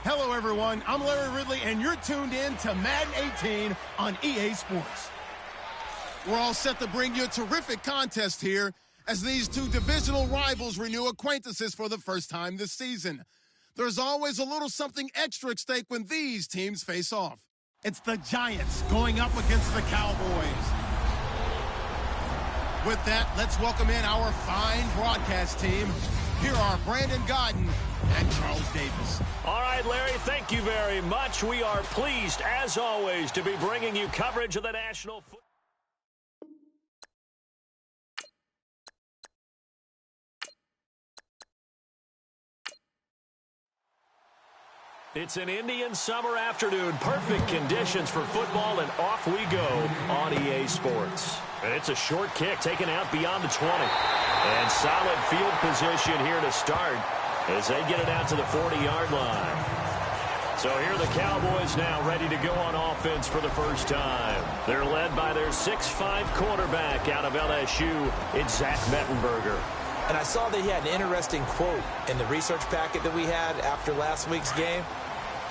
Hello, everyone. I'm Larry Ridley, and you're tuned in to Madden 18 on EA Sports. We're all set to bring you a terrific contest here as these two divisional rivals renew acquaintances for the first time this season. There's always a little something extra at stake when these teams face off. It's the Giants going up against the Cowboys. With that, let's welcome in our fine broadcast team. Here are Brandon Godden and Charles Davis. All right, Larry, thank you very much. We are pleased, as always, to be bringing you coverage of the National Football. It's an Indian summer afternoon. Perfect conditions for football, and off we go on EA Sports. And it's a short kick taken out beyond the 20. And solid field position here to start as they get it out to the 40-yard line. So here are the Cowboys now ready to go on offense for the first time. They're led by their 6'5" quarterback out of LSU. It's Zach Mettenberger. And I saw that he had an interesting quote in the research packet that we had after last week's game.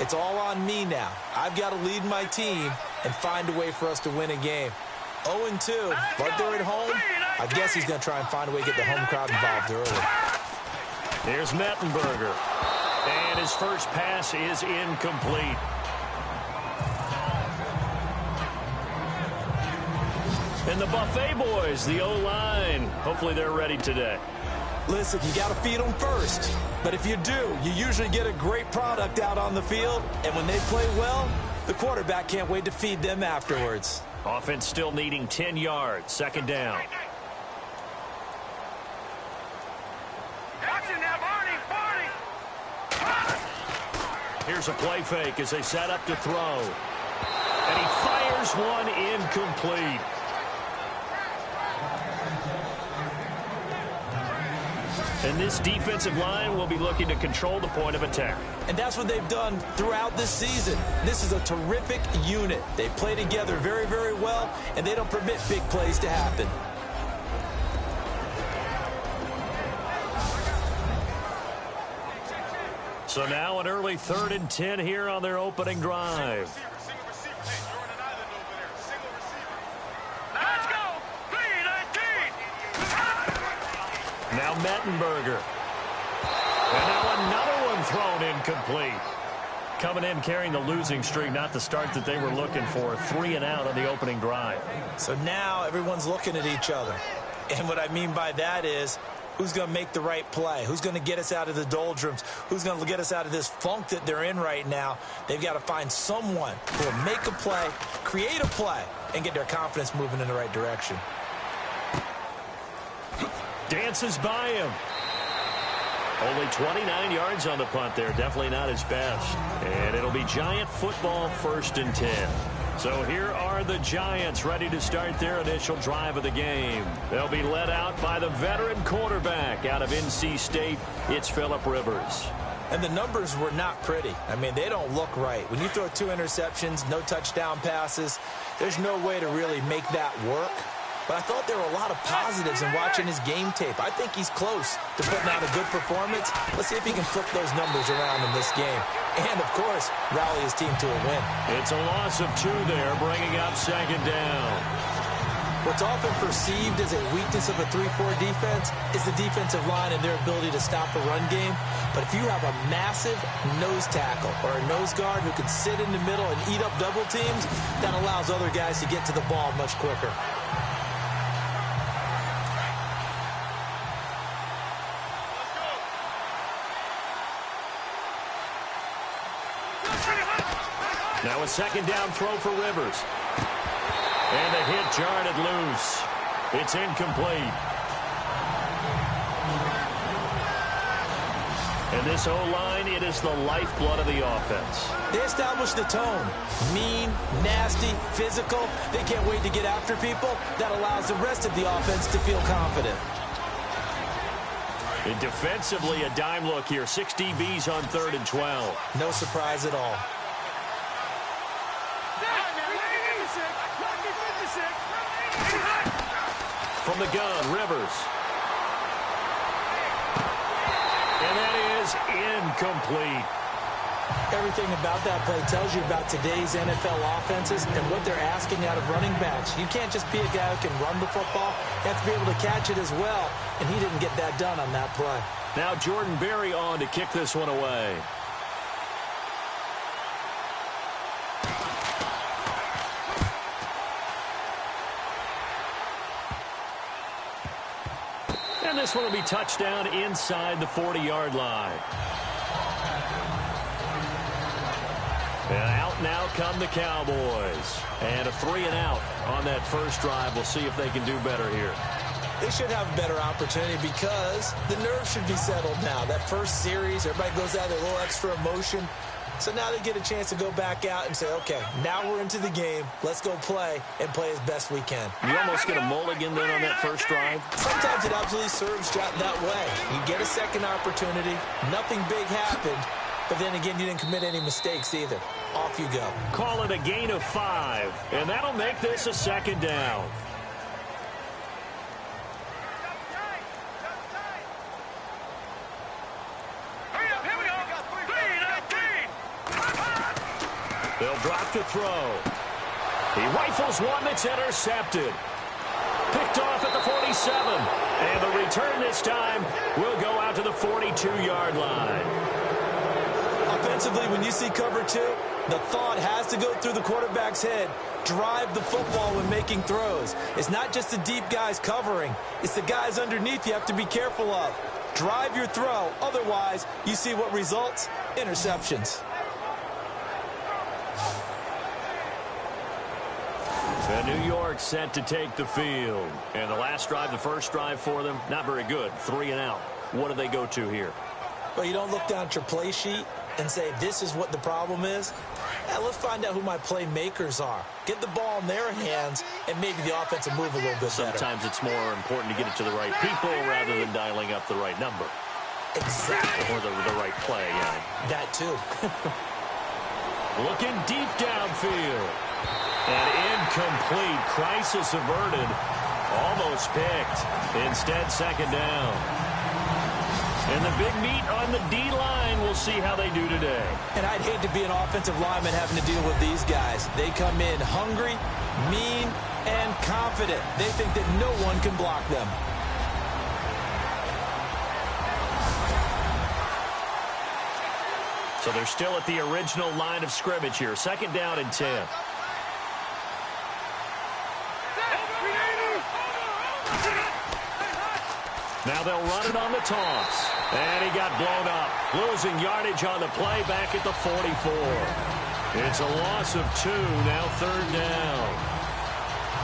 It's all on me now. I've got to lead my team and find a way for us to win a game. 0-2, but they're at home. I guess he's going to try and find a way to get the home crowd involved early. Here's Mettenberger. And his first pass is incomplete. And the Buffet boys, the O-line, hopefully they're ready today. Listen, you got to feed them first. But if you do, you usually get a great product out on the field. And when they play well, the quarterback can't wait to feed them afterwards. Offense still needing 10 yards. Second down. Here's a play fake as they set up to throw. And he fires one incomplete. And this defensive line will be looking to control the point of attack. And that's what they've done throughout this season. This is a terrific unit. They play together very, very well, and they don't permit big plays to happen. So now an early 3rd and 10 here on their opening drive. Now Mettenberger. And now another one thrown incomplete. Coming in carrying the losing streak, not the start that they were looking for. 3 and out on the opening drive. So now everyone's looking at each other. And what I mean by that is, who's going to make the right play? Who's going to get us out of the doldrums? Who's going to get us out of this funk that they're in right now? They've got to find someone who will make a play, create a play, and get their confidence moving in the right direction. Dances by him. Only 29 yards on the punt there. Definitely not his best. And it'll be Giant football 1st and 10. So here are the Giants ready to start their initial drive of the game. They'll be led out by the veteran quarterback out of NC State. It's Phillip Rivers. And the numbers were not pretty. I mean, they don't look right. When you throw 2 interceptions, no touchdown passes, there's no way to really make that work. But I thought there were a lot of positives in watching his game tape. I think he's close to putting out a good performance. Let's see if he can flip those numbers around in this game. And, of course, rally his team to a win. It's a loss of 2 there, bringing up 2nd down. What's often perceived as a weakness of a 3-4 defense is the defensive line and their ability to stop a run game. But if you have a massive nose tackle or a nose guard who can sit in the middle and eat up double teams, that allows other guys to get to the ball much quicker. Now a 2nd down throw for Rivers. And the hit jarred it loose. It's incomplete. And this O-line, it is the lifeblood of the offense. They establish the tone. Mean, nasty, physical. They can't wait to get after people. That allows the rest of the offense to feel confident. And defensively, a dime look here. 6 DBs on 3rd and 12. No surprise at all. From the gun, Rivers. And that is incomplete. Everything about that play tells you about today's NFL offenses and what they're asking out of running backs. You can't just be a guy who can run the football. You have to be able to catch it as well, and he didn't get that done on that play. Now Jordan Berry on to kick this one away. And this one will be touchdown inside the 40-yard line. And out now come the Cowboys. And a 3-and-out on that first drive. We'll see if they can do better here. They should have a better opportunity because the nerves should be settled now. That first series, everybody goes out with a little extra emotion. So now they get a chance to go back out and say, okay, now we're into the game. Let's go play and play as best we can. You almost get a mulligan then on that first drive? Sometimes it absolutely serves that way. You get a second opportunity. Nothing big happened. But then again, you didn't commit any mistakes either. Off you go. Call it a gain of 5. And that'll make this a second down. They'll drop to throw. He rifles one that's intercepted. Picked off at the 47. And the return this time will go out to the 42-yard line. Offensively, when you see cover 2, the thought has to go through the quarterback's head. Drive the football when making throws. It's not just the deep guys covering. It's the guys underneath you have to be careful of. Drive your throw. Otherwise, you see what results? Interceptions. And New York set to take the field. And the last drive, the first drive for them, not very good. 3-and-out. What do they go to here? Well, you don't look down at your play sheet and say, this is what the problem is. Now, let's find out who my playmakers are. Get the ball in their hands, and maybe the offense will move a little bit better. Sometimes it's more important to get it to the right people rather than dialing up the right number. Exactly. Or the right play, yeah. That too. Looking deep downfield. And incomplete. Crisis averted. Almost picked. Instead, second down. And the big meat on the D-line. We'll see how they do today. And I'd hate to be an offensive lineman having to deal with these guys. They come in hungry, mean, and confident. They think that no one can block them. So they're still at the original line of scrimmage here. Second down and 10. Now they'll run it on the toss. And he got blown up. Losing yardage on the play back at the 44. It's a loss of 2. Now third down.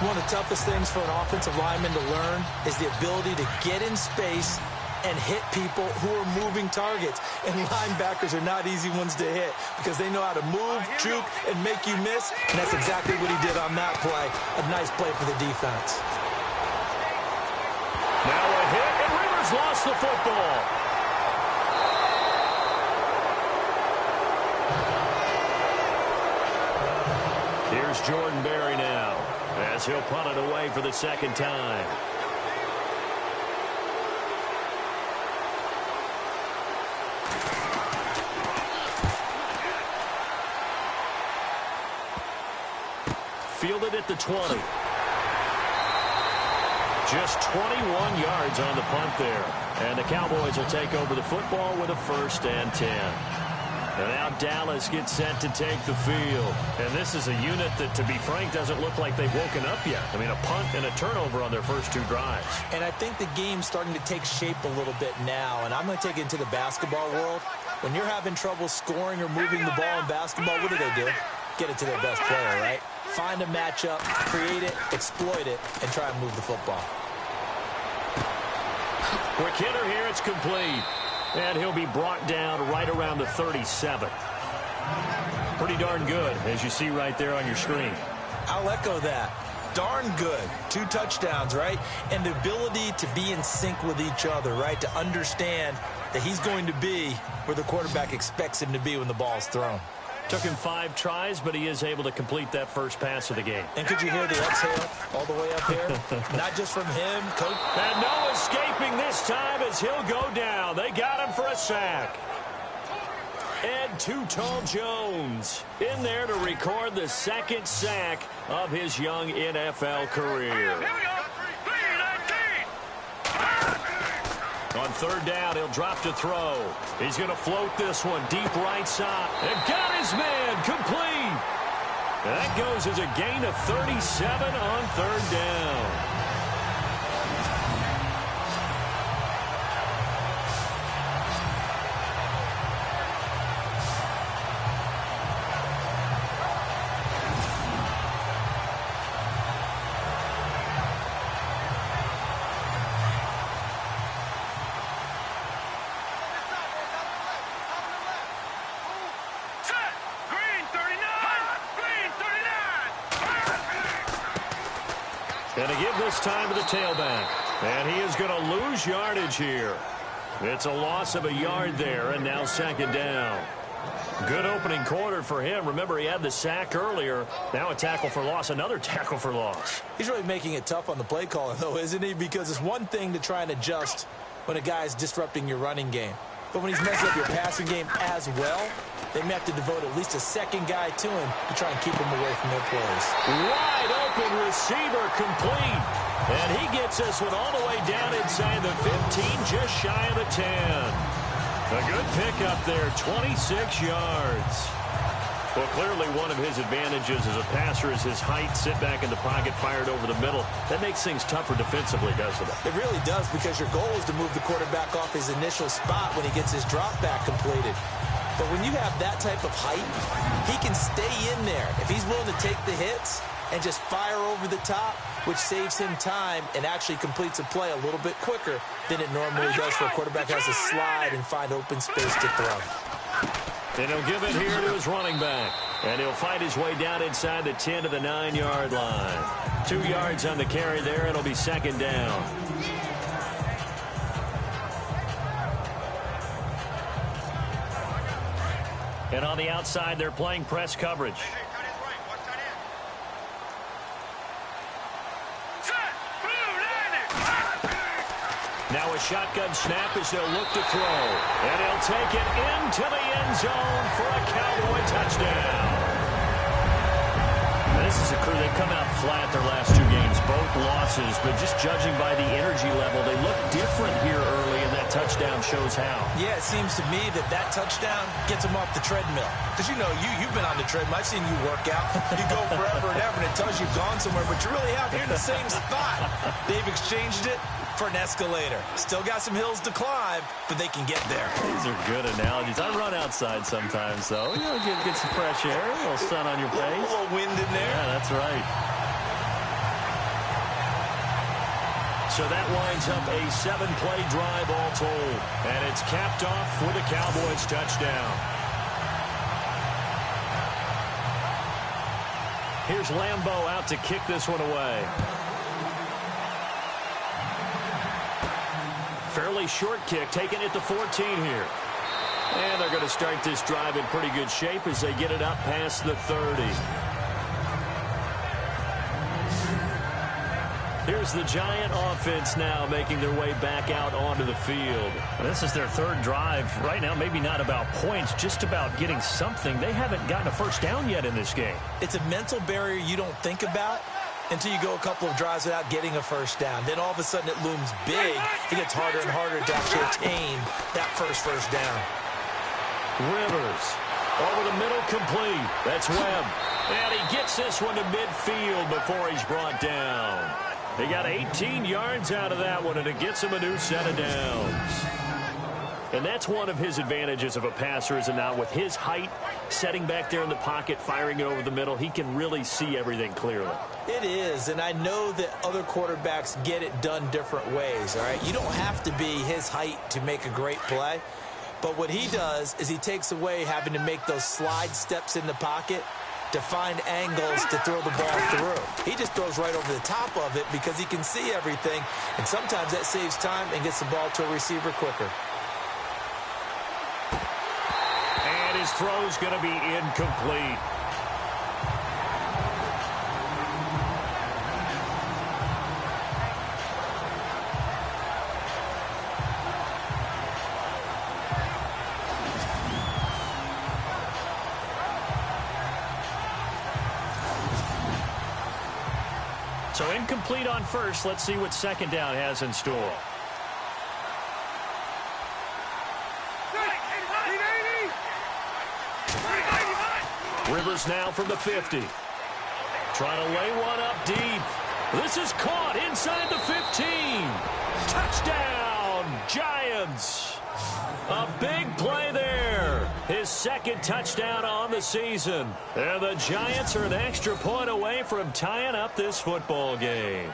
One of the toughest things for an offensive lineman to learn is the ability to get in space and hit people who are moving targets. And linebackers are not easy ones to hit because they know how to move, juke, and make you miss. And that's exactly what he did on that play. A nice play for the defense. Now a hit, and Rivers lost the football. Here's Jordan Berry now as he'll punt it away for the second time. Fielded at the 20. Just 21 yards on the punt there. And the Cowboys will take over the football with a 1st and 10. And now Dallas gets set to take the field. And this is a unit that, to be frank, doesn't look like they've woken up yet. I mean, a punt and a turnover on their first 2 drives. And I think the game's starting to take shape a little bit now. And I'm going to take it into the basketball world. When you're having trouble scoring or moving the ball in basketball, what do? Get it to their best player, right? Find a matchup, create it, exploit it, and try and move the football. Quick hitter here, it's complete. And he'll be brought down right around the 37. Pretty darn good, as you see right there on your screen. I'll echo that. Darn good. 2 touchdowns, right? And the ability to be in sync with each other, right? To understand that he's going to be where the quarterback expects him to be when the ball's thrown. Took him 5 tries, but he is able to complete that first pass of the game. And could you hear the exhale all the way up here? Not just from him, coach. And no escaping this time as he'll go down. They got him for a sack. And Too-Tall Jones in there to record the second sack of his young NFL career. On third down, he'll drop to throw. He's going to float this one deep right side. And got his man complete. That goes as a gain of 37 on third down. Going to give this time to the tailback. And he is going to lose yardage here. It's a loss of a yard there, and now second down. Good opening quarter for him. Remember, he had the sack earlier. Now a tackle for loss, another tackle for loss. He's really making it tough on the play caller, though, isn't he? Because it's one thing to try and adjust when a guy's disrupting your running game. But when he's messing up your passing game as well, they may have to devote at least a second guy to him to try and keep him away from their plays. Wide open receiver complete. And he gets this one all the way down inside the 15, just shy of the 10. A good pickup there, 26 yards. Well, clearly one of his advantages as a passer is his height. Sit back in the pocket, fired over the middle. That makes things tougher defensively, doesn't it? It really does, because your goal is to move the quarterback off his initial spot when he gets his drop back completed. But when you have that type of height, he can stay in there. If he's willing to take the hits and just fire over the top, which saves him time and actually completes a play a little bit quicker than it normally does for a quarterback who has to slide and find open space to throw. And he'll give it here to his running back. And he'll fight his way down inside the 10 to the 9-yard line. 2 yards on the carry there. It'll be second down. And on the outside, they're playing press coverage. Now a shotgun snap as they'll look to throw. And he'll take it into the end zone for a Cowboy touchdown. This is a crew. They've come out flat their last 2 games, both losses. But just judging by the energy level, they look different here early, and that touchdown shows how. Yeah, it seems to me that touchdown gets them off the treadmill. Because, you know, you've been on the treadmill. I've seen you work out. You go forever and ever, and it tells you you've gone somewhere. But you really have. You're in the same spot. They've exchanged it for an escalator. Still got some hills to climb, but they can get there. These are good analogies. I run outside sometimes, though. You know, get some fresh air, a little sun on your face. A little wind in there. Yeah, that's right. So that winds up a 7-play drive all told. And it's capped off with a Cowboys touchdown. Here's Lambeau out to kick this one away. Fairly short kick, taking it to 14 here. And they're going to start this drive in pretty good shape as they get it up past the 30. Here's the Giant offense now making their way back out onto the field. This is their 3rd drive. Right now, maybe not about points, just about getting something. They haven't gotten a first down yet in this game. It's a mental barrier you don't think about until you go a couple of drives without getting a first down. Then all of a sudden it looms big. It gets harder and harder to actually attain that first down. Rivers over the middle, complete. That's Webb. And he gets this one to midfield before he's brought down. He got 18 yards out of that one, and it gets him a new set of downs. And that's one of his advantages of a passer, is now with his height, setting back there in the pocket, firing it over the middle, he can really see everything clearly. It is, and I know that other quarterbacks get it done different ways, all right? You don't have to be his height to make a great play, but what he does is he takes away having to make those slide steps in the pocket to find angles to throw the ball through. He just throws right over the top of it because he can see everything, and sometimes that saves time and gets the ball to a receiver quicker. And his throw's going to be incomplete. So incomplete on first. Let's see what second down has in store. Rivers now from the 50. Trying to lay one up deep. This is caught inside the 15. Touchdown, Giants. A big play there. His second touchdown on the season. And the Giants are an extra point away from tying up this football game.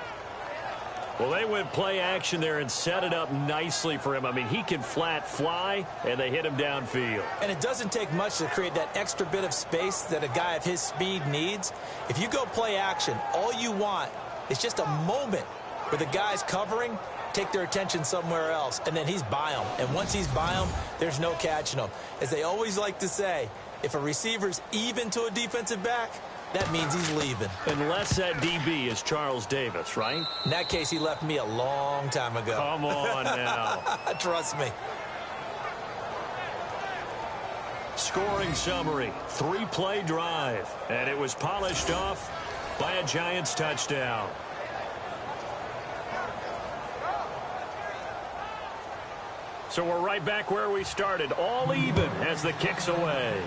Well, they went play action there and set it up nicely for him. I mean, he can flat fly, and they hit him downfield. And it doesn't take much to create that extra bit of space that a guy of his speed needs. If you go play action, all you want is just a moment where the guy's covering, take their attention somewhere else, and then he's by him. And once he's by him, there's no catching him. As they always like to say, if a receiver's even to a defensive back, that means he's leaving. Unless that DB is Charles Davis, right? In that case, he left me a long time ago. Come on now. Trust me. Scoring summary, 3-play drive, and it was polished off by a Giants touchdown. So we're right back where we started, all even as the kick's away.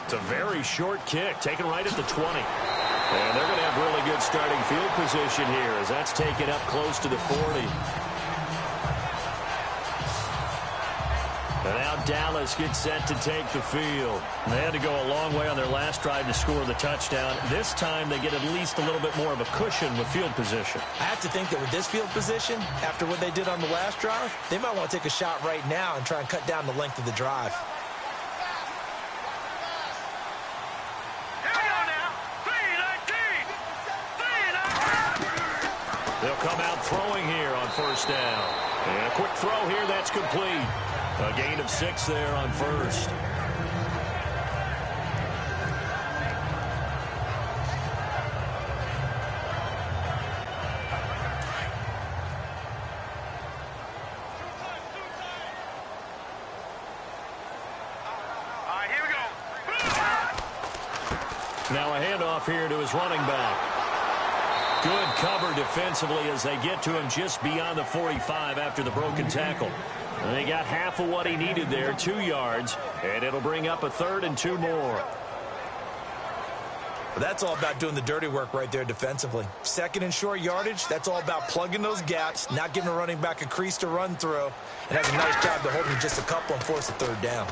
It's a very short kick, taken right at the 20. And they're going to have really good starting field position here as that's taken up close to the 40. And now Dallas gets set to take the field. They had to go a long way on their last drive to score the touchdown. This time they get at least a little bit more of a cushion with field position. I have to think that with this field position, after what they did on the last drive, they might want to take a shot right now and try and cut down the length of the drive. They'll come out throwing here on first down. And a quick throw here, that's complete. A gain of 6 there on first. All right, here we go. Now a handoff here to his running back. Good cover defensively as they get to him just beyond the 45 after the broken tackle. And they got half of what he needed there, 2 yards, and it'll bring up a 3rd and 2 more. But that's all about doing the dirty work right there defensively. Second and short yardage, that's all about plugging those gaps, not giving a running back a crease to run through, and has a nice job to hold him just a couple and force a 3rd down.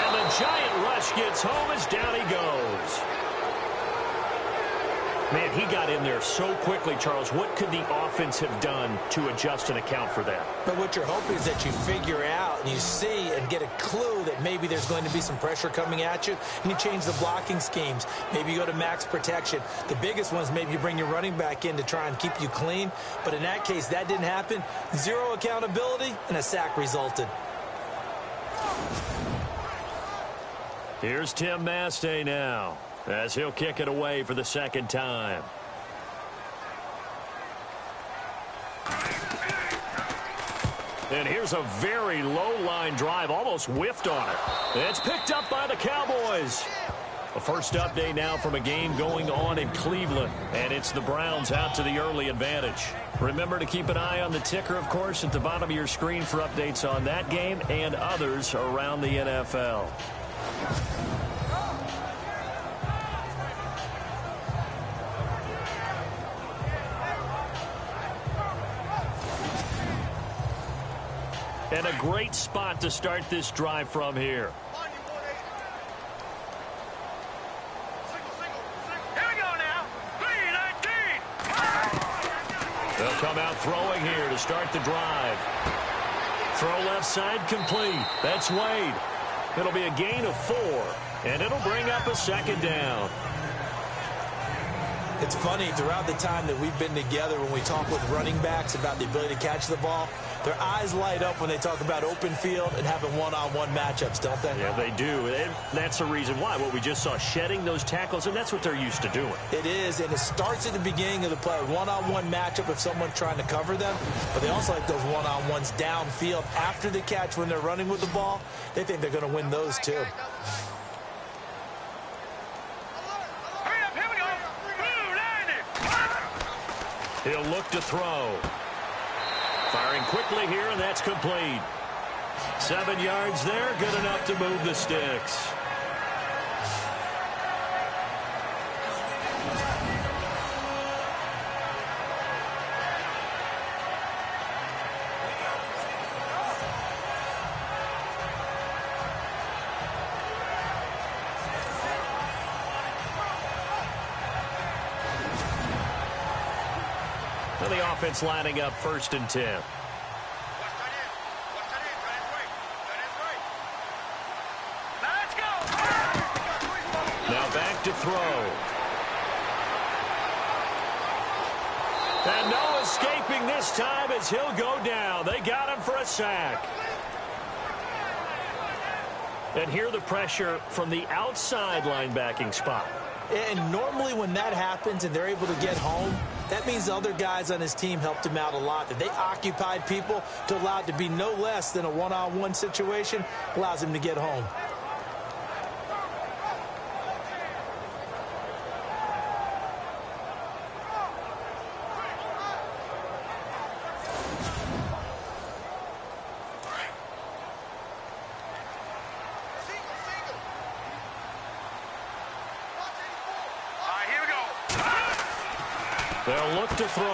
And the Giant rush gets home as down he goes. Man, he got in there so quickly, Charles. What could the offense have done to adjust and account for that? But what you're hoping is that you figure out and you see and get a clue that maybe there's going to be some pressure coming at you, and you change the blocking schemes. Maybe you go to max protection. The biggest one is maybe you bring your running back in to try and keep you clean. But in that case, that didn't happen. 0 accountability, and a sack resulted. Here's Tim Mastay now, as he'll kick it away for the 2nd time. And here's a very low-line drive, almost whiffed on it. It's picked up by the Cowboys. A first update now from a game going on in Cleveland, and it's the Browns out to the early advantage. Remember to keep an eye on the ticker, of course, at the bottom of your screen for updates on that game and others around the NFL. And a great spot to start this drive from here. Here we go now. 3-19. They'll come out throwing here to start the drive. Throw left side complete. That's Wade. It'll be a gain of 4, and it'll bring up a 2nd down. It's funny, throughout the time that we've been together, when we talk with running backs about the ability to catch the ball, their eyes light up when they talk about open field and having one-on-one matchups, don't they? Yeah, they do. And that's the reason why. What we just saw, shedding those tackles, and that's what they're used to doing. It is, and it starts at the beginning of the play. One-on-one matchup if someone's trying to cover them, but they also like those one-on-ones downfield after the catch when they're running with the ball. They think they're going to win those too. Hurry up, here we go. He'll look to throw. Firing quickly here, and that's complete. 7 yards there, good enough to move the sticks. So the offense lining up 1st and 10. Now back to throw. And no escaping this time as he'll go down. They got him for a sack. And here the pressure from the outside linebacking spot. And normally when that happens and they're able to get home, that means the other guys on his team helped him out a lot. That they occupied people to allow it to be no less than a one-on-one situation, allows him to get home. They'll look to throw.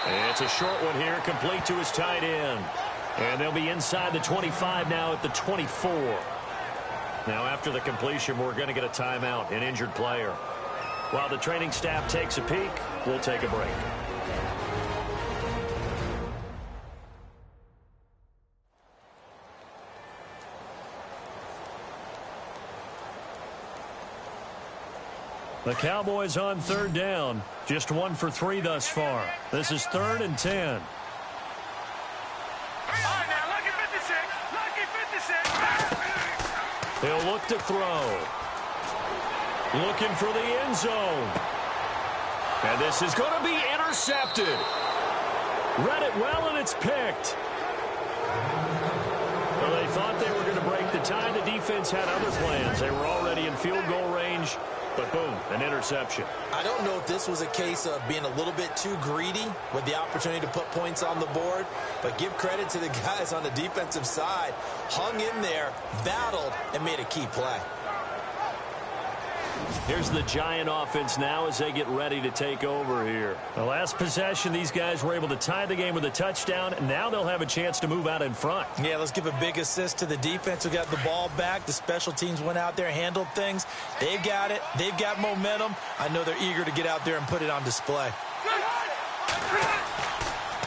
And it's a short one here, complete to his tight end. And they'll be inside the 25 now at the 24. Now after the completion, we're going to get a timeout, an injured player. While the training staff takes a peek, we'll take a break. The Cowboys on 3rd down. Just 1 for 3 thus far. This is 3rd and 10. All right, now, lucky 56. Lucky 56. He'll look to throw. Looking for the end zone. And this is going to be intercepted. Read it well, and it's picked. Well, they thought they were going to break the tie. The defense had other plans. They were already in field goal range. But boom, an interception. I don't know if this was a case of being a little bit too greedy with the opportunity to put points on the board, but give credit to the guys on the defensive side. Hung in there, battled, and made a key play. Here's the Giant offense now as they get ready to take over here. The last possession, these guys were able to tie the game with a touchdown. Now they'll have a chance to move out in front. Yeah, let's give a big assist to the defense who got the ball back. The special teams went out there, handled things. They've got it. They've got momentum. I know they're eager to get out there and put it on display.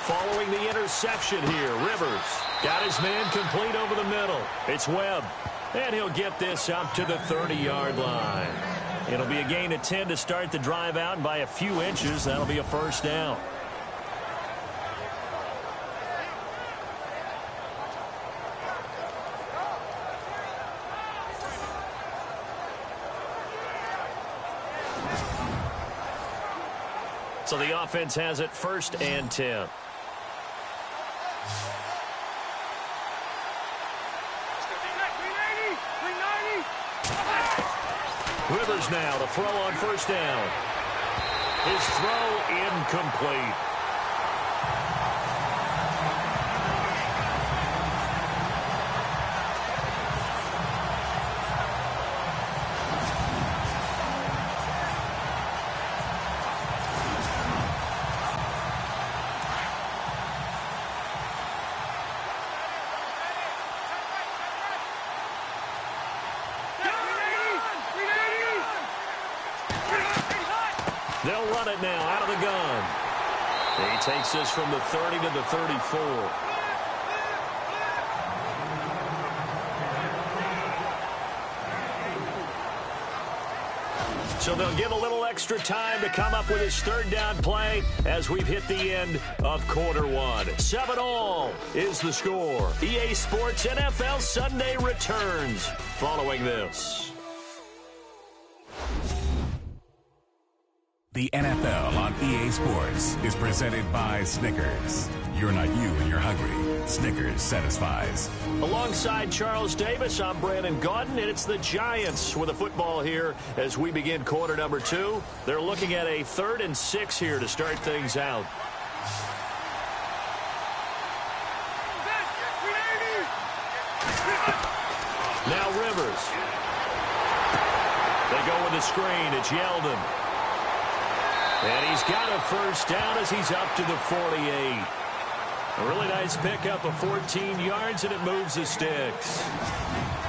Following the interception here, Rivers got his man complete over the middle. It's Webb, and he'll get this up to the 30-yard line. It'll be a gain of 10 to start the drive out, and by a few inches, that'll be a 1st down. So the offense has it 1st and 10. Rivers now to throw on 1st down. His throw incomplete. They'll run it now out of the gun. He takes this from the 30 to the 34. So they'll get a little extra time to come up with his 3rd down play as we've hit the end of Q1. 7-all is the score. EA Sports NFL Sunday returns following this. The NFL on EA Sports is presented by Snickers. You're not you when you're hungry. Snickers satisfies. Alongside Charles Davis, I'm Brandon Gaudin, and it's the Giants with a football here as we begin quarter number 2. They're looking at a 3rd and 6 here to start things out. Now Rivers. They go with the screen. It's Yeldon. And he's got a first down as he's up to the 48. A really nice pickup of 14 yards, and it moves the sticks.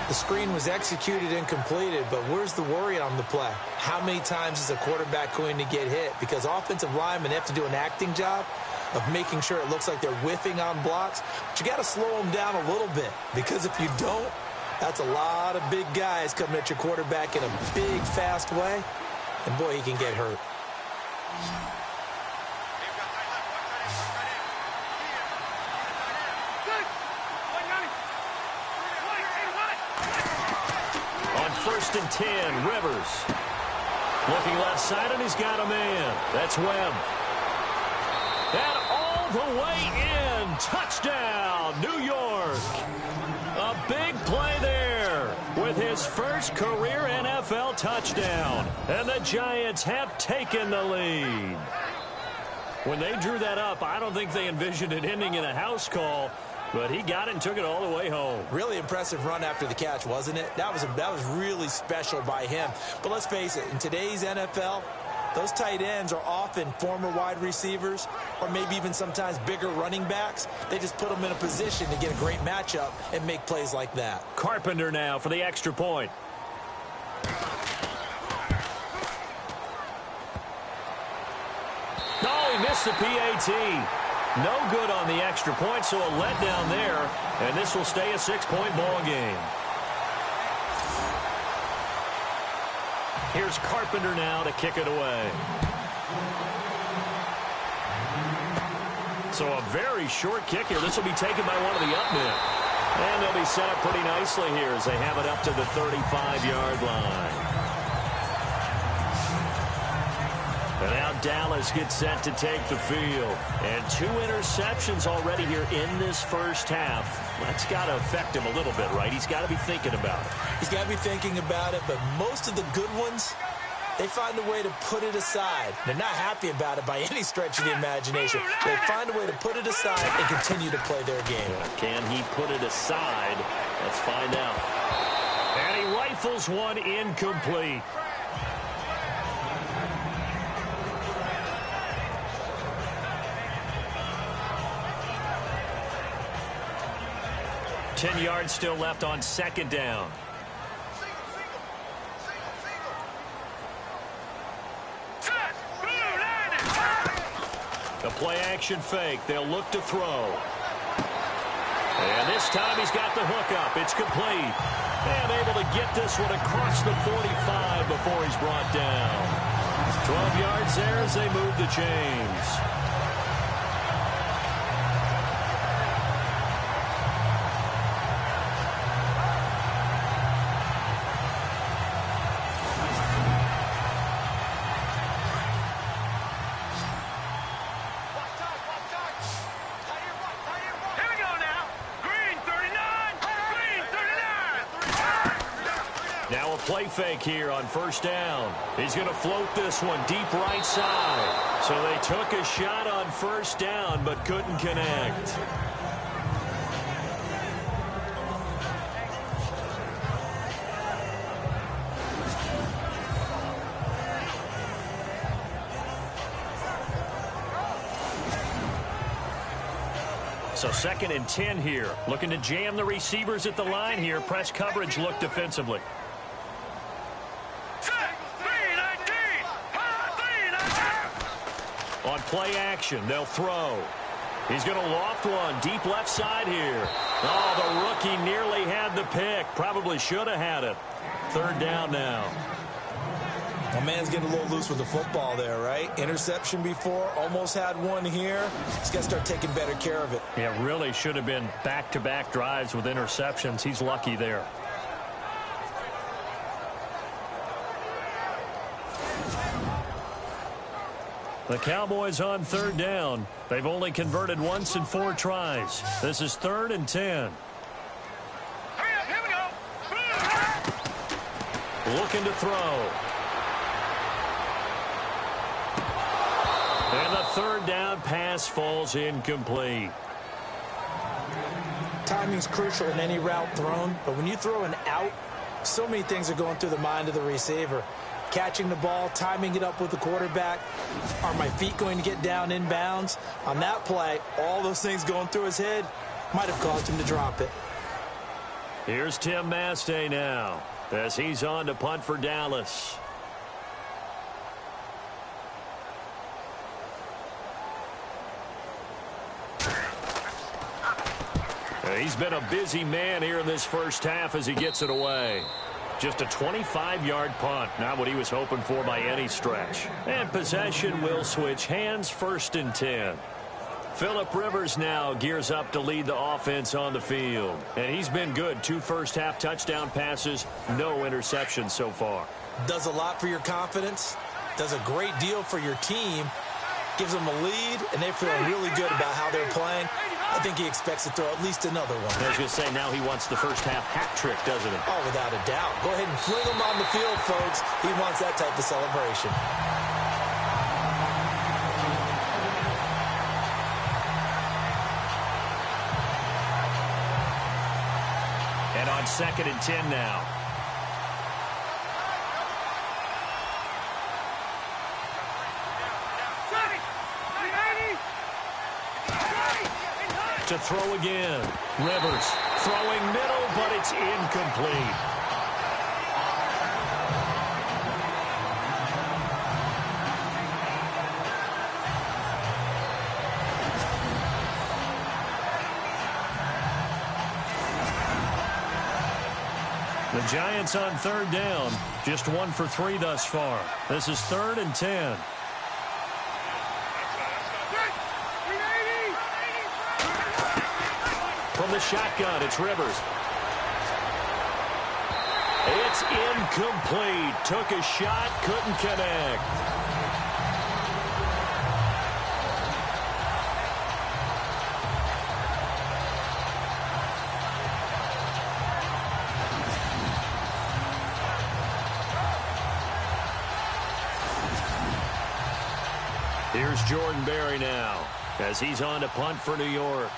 The screen was executed and completed, but where's the worry on the play? How many times is a quarterback going to get hit? Because offensive linemen have to do an acting job of making sure it looks like they're whiffing on blocks. But you got to slow them down a little bit, because if you don't, that's a lot of big guys coming at your quarterback in a big, fast way. And, boy, he can get hurt. On 1st and 10, Rivers. Looking left side, and he's got a man. That's Webb. And all the way in. Touchdown, New York. A big play there with his first career NFL touchdown. And the Giants have taken the lead. When they drew that up, I don't think they envisioned it ending in a house call, but he got it and took it all the way home. Really impressive run after the catch, wasn't it? That was really special by him. But let's face it, in today's NFL, those tight ends are often former wide receivers or maybe even sometimes bigger running backs. They just put them in a position to get a great matchup and make plays like that. Carpenter now for the extra point. No, he missed the PAT. No good on the extra point, so a letdown there, and this will stay a 6-point ball game. Here's Carpenter now to kick it away. So a very short kick here. This will be taken by one of the up men. And they'll be set up pretty nicely here as they have it up to the 35-yard line. And now Dallas gets set to take the field. And 2 interceptions already here in this first half. That's got to affect him a little bit, right? He's got to be thinking about it. He's got to be thinking about it, but most of the good ones, they find a way to put it aside. They're not happy about it by any stretch of the imagination. They find a way to put it aside and continue to play their game. Can he put it aside? Let's find out. And he rifles one incomplete. Ten yards still left on 2nd down. The play-action fake. They'll look to throw. And this time he's got the hook up. It's complete. And able to get this one across the 45 before he's brought down. 12 yards there as they move the chains. Play fake here on 1st down. He's going to float this one deep right side. So they took a shot on 1st down but couldn't connect. So 2nd and 10 here. Looking to jam the receivers at the line here. Press coverage look defensively. On play action, they'll throw. He's going to loft one deep left side here. Oh, the rookie nearly had the pick. Probably should have had it. 3rd down now. My man's getting a little loose with the football there, right? Interception before, almost had one here. He's got to start taking better care of it. Yeah, really should have been back-to-back drives with interceptions. He's lucky there. The Cowboys on third down. They've only converted once in 4 tries. This is 3rd and 10. Hurry up, here we go. Looking to throw. And the 3rd down pass falls incomplete. Timing's crucial in any route thrown, but when you throw an out, so many things are going through the mind of the receiver. Catching the ball, timing it up with the quarterback. Are my feet going to get down inbounds? On that play, all those things going through his head might have caused him to drop it. Here's Tim Mastay now as he's on to punt for Dallas. He's been a busy man here in this first half as he gets it away. Just a 25-yard punt, not what he was hoping for by any stretch. And possession will switch hands, 1st and 10. Phillip Rivers now gears up to lead the offense on the field. And he's been good. 2 first-half touchdown passes, no interceptions so far. Does a lot for your confidence, does a great deal for your team, gives them a lead, and they feel really good about how they're playing. I think he expects to throw at least another one. I was going to say, now he wants the first-half hat trick, doesn't he? Oh, without a doubt. Go ahead and fling him on the field, folks. He wants that type of celebration. And on 2nd and 10 now. To throw again. Rivers throwing middle, but it's incomplete. The Giants on 3rd down. Just 1 for 3 thus far. This is 3rd and 10. From the shotgun, it's Rivers. It's incomplete. Took a shot, couldn't connect. Here's Jordan Berry now as he's on to punt for New York.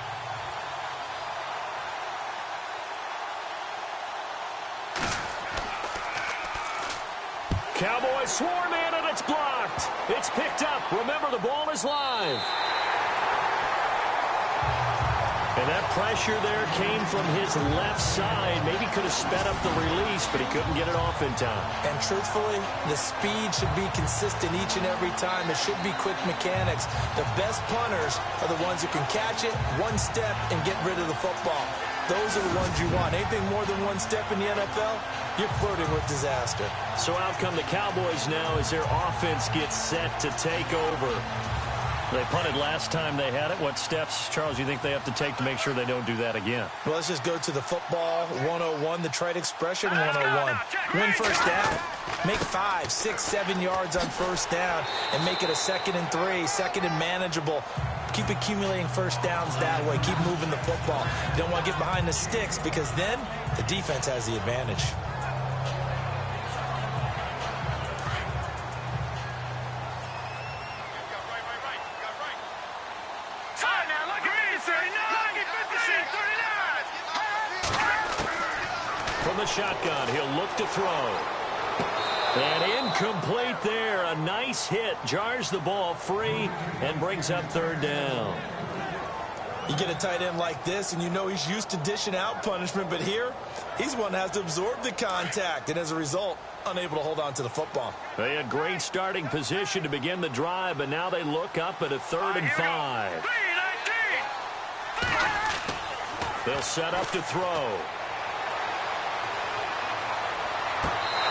Cowboys swarm in, and it's blocked. It's picked up. Remember, the ball is live. And that pressure there came from his left side. Maybe could have sped up the release, but he couldn't get it off in time. And truthfully, the speed should be consistent each and every time. It should be quick mechanics. The best punters are the ones who can catch it, one step, and get rid of the football. Those are the ones you want. Anything more than one step in the NFL, you're flirting with disaster. So out come the Cowboys now as their offense gets set to take over. They punted last time they had it. What steps, Charles, you think they have to take to make sure they don't do that again? Well, let's just go to the football 101, the trite expression 101. Win first down. Make 5, 6, 7 yards on first down and make it a 2nd and 3, 2nd and manageable. Keep accumulating first downs that way. Keep moving the football. You don't want to get behind the sticks because then the defense has the advantage. From the shotgun, he'll look to throw. And incomplete there. A nice hit. Jars the ball free and brings up 3rd down. You get a tight end like this, and you know he's used to dishing out punishment, but here, he's one that has to absorb the contact, and as a result, unable to hold on to the football. They had great starting position to begin the drive, but now they look up at a 3rd and 5. They'll set up to throw.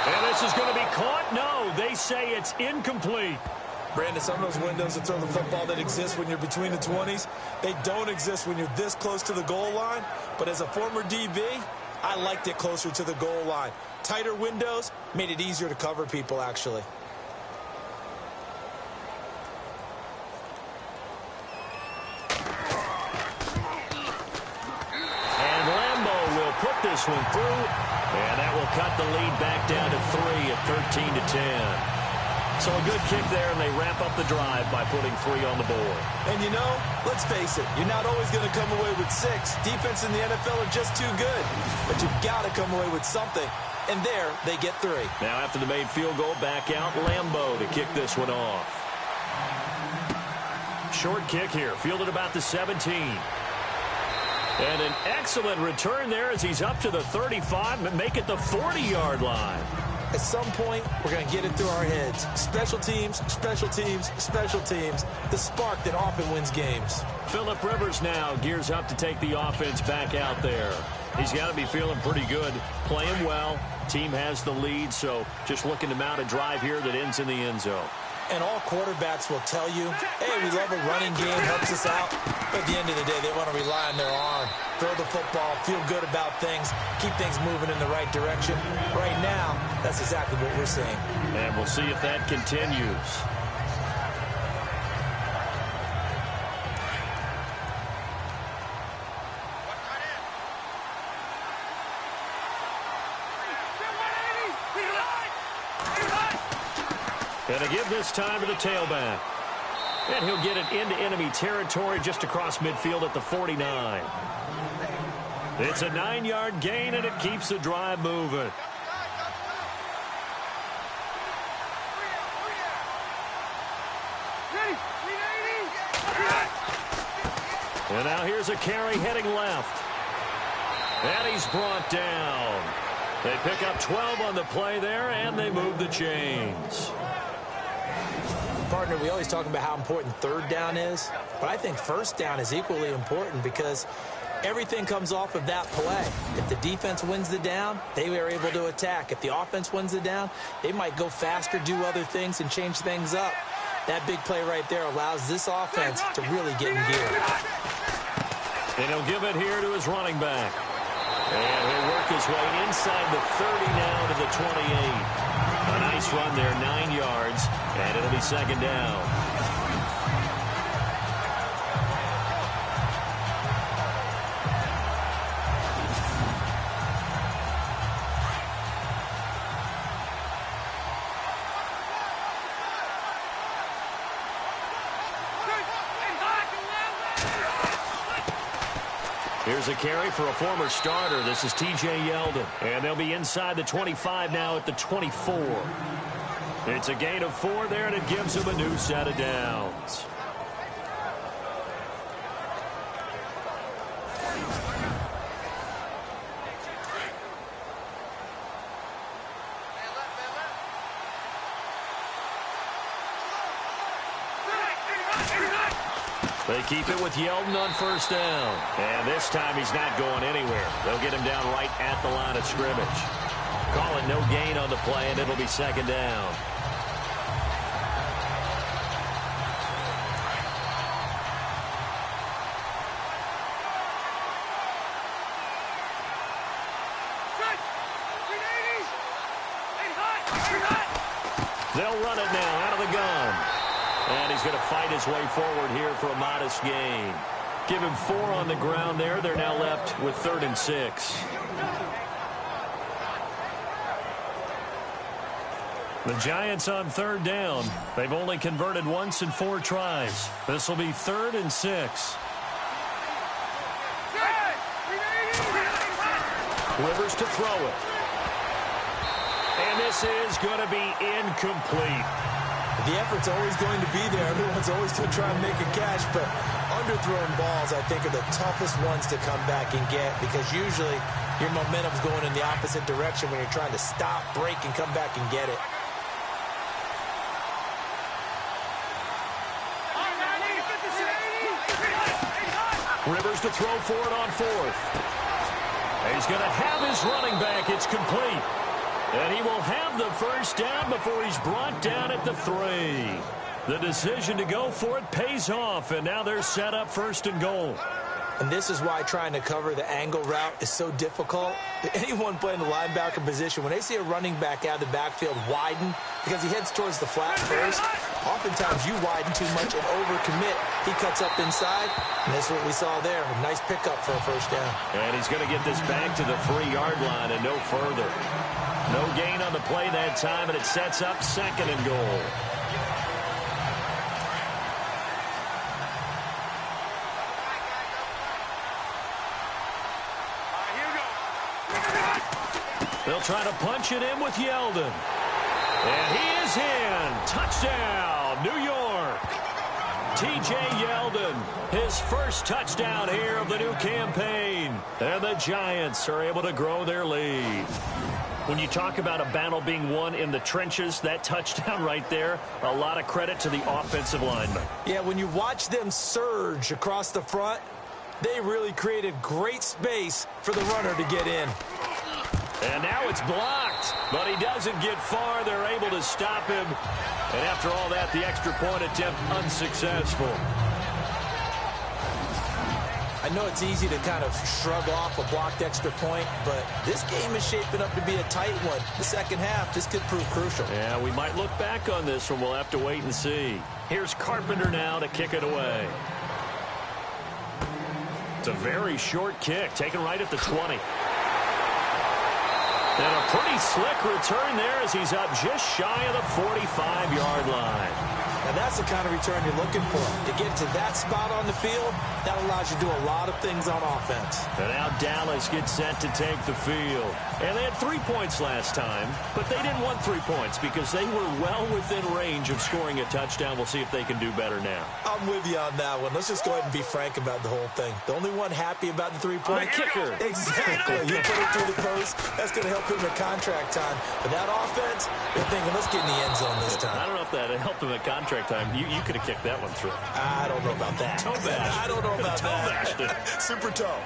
And this is going to be caught. No, they say it's incomplete. Brandon, some of those windows to throw the football that exist when you're between the 20s, they don't exist when you're this close to the goal line. But as a former DB, I liked it closer to the goal line. Tighter windows made it easier to cover people, actually. one through, and that will cut the lead back down to 3 at 13-10. So a good kick there, and they wrap up the drive by putting 3 on the board. And you know, let's face it, you're not always going to come away with 6. Defense in the NFL are just too good. But you've got to come away with something. And there, they get 3. Now after the made field goal, back out Lambeau to kick this one off. Short kick here, fielded about the 17. And an excellent return there as he's up to the 35, but make it the 40-yard line. At some point, we're going to get it through our heads. Special teams, special teams, special teams. The spark that often wins games. Phillip Rivers now gears up to take the offense back out there. He's got to be feeling pretty good, playing well. Team has the lead, so just looking to mount a drive here that ends in the end zone. And all quarterbacks will tell you, hey, we love a running game, helps us out. But at the end of the day, they want to rely on their arm. Throw the football, feel good about things, keep things moving in the right direction. Right now, that's exactly what we're seeing. And we'll see if that continues. And a give this time to the tailback. And he'll get it into enemy territory just across midfield at the 49. It's a 9-yard gain, and it keeps the drive moving. And now here's a carry heading left. And he's brought down. They pick up 12 on the play there, and they move the chains. Partner, we always talk about how important third down is, but I think first down is equally important because everything comes off of that play. If the defense wins the down, they are able to attack. If the offense wins the down, they might go faster, do other things, and change things up. That big play right there allows this offense to really get in gear. And he'll give it here to his running back. And he'll work his way inside the 30 now to the 28. A nice run there, 9 yards, and it'll be second down. Here's a carry for a former starter. This is T.J. Yeldon. And they'll be inside the 25 now at the 24. It's a gain of 4 there, and it gives them a new set of downs. They keep it with Yeldon on first down. And this time he's not going anywhere. They'll get him down right at the line of scrimmage. Call it no gain on the play, and it'll be second down. They'll run it now out of the gun. And he's going to fight his way forward here for a modest gain. Give him 4 on the ground there. They're now left with 3rd and 6. The Giants on 3rd down. They've only converted once in 4 tries. This will be 3rd and 6. Rivers to throw it. And this is going to be incomplete. The effort's always going to be there. Everyone's always going to try and make a catch, but underthrown balls, I think, are the toughest ones to come back and get because usually your momentum's going in the opposite direction when you're trying to stop, break, and come back and get it. Rivers to throw for it on 4th. He's going to have his running back. It's complete. And he will have the first down before he's brought down at the 3. The decision to go for it pays off, and now they're set up 1st and goal. And this is why trying to cover the angle route is so difficult. Anyone playing the linebacker position, when they see a running back out of the backfield widen because he heads towards the flat first, oftentimes you widen too much and overcommit. He cuts up inside, and that's what we saw there. A nice pickup for a first down. And he's going to get this back to the 3-yard line and no further. No gain on the play that time, and it sets up 2nd and goal. They'll try to punch it in with Yeldon. And he is in. Touchdown, New York. T.J. Yeldon, his first touchdown here of the new campaign. And the Giants are able to grow their lead. When you talk about a battle being won in the trenches, that touchdown right there, a lot of credit to the offensive linemen. Yeah, when you watch them surge across the front, they really created great space for the runner to get in. And now it's blocked, but he doesn't get far. They're able to stop him. And after all that, the extra point attempt unsuccessful. I know it's easy to kind of shrug off a blocked extra point, but this game is shaping up to be a tight one. The second half, this could prove crucial. Yeah, we might look back on this one. We'll have to wait and see. Here's Carpenter now to kick it away. It's a very short kick, taken right at the 20. And a pretty slick return there as he's up just shy of the 45-yard line. Now that's the kind of return you're looking for. To get to that spot on the field, that allows you to do a lot of things on offense. And now Dallas gets set to take the field. And they had 3 points last time, but they didn't want 3 points because they were well within range of scoring a touchdown. We'll see if they can do better now. I'm with you on that one. Let's just go ahead and be frank about the whole thing. The only one happy about the 3-point kicker. Exactly. You put it through the post, that's going to help him at contract time. But that offense, they're thinking, let's get in the end zone this time. I don't know if that helped him at contract time. You could have kicked that one through. I don't know about that. Toe bash. I don't know about toe that. bashed. Super toe.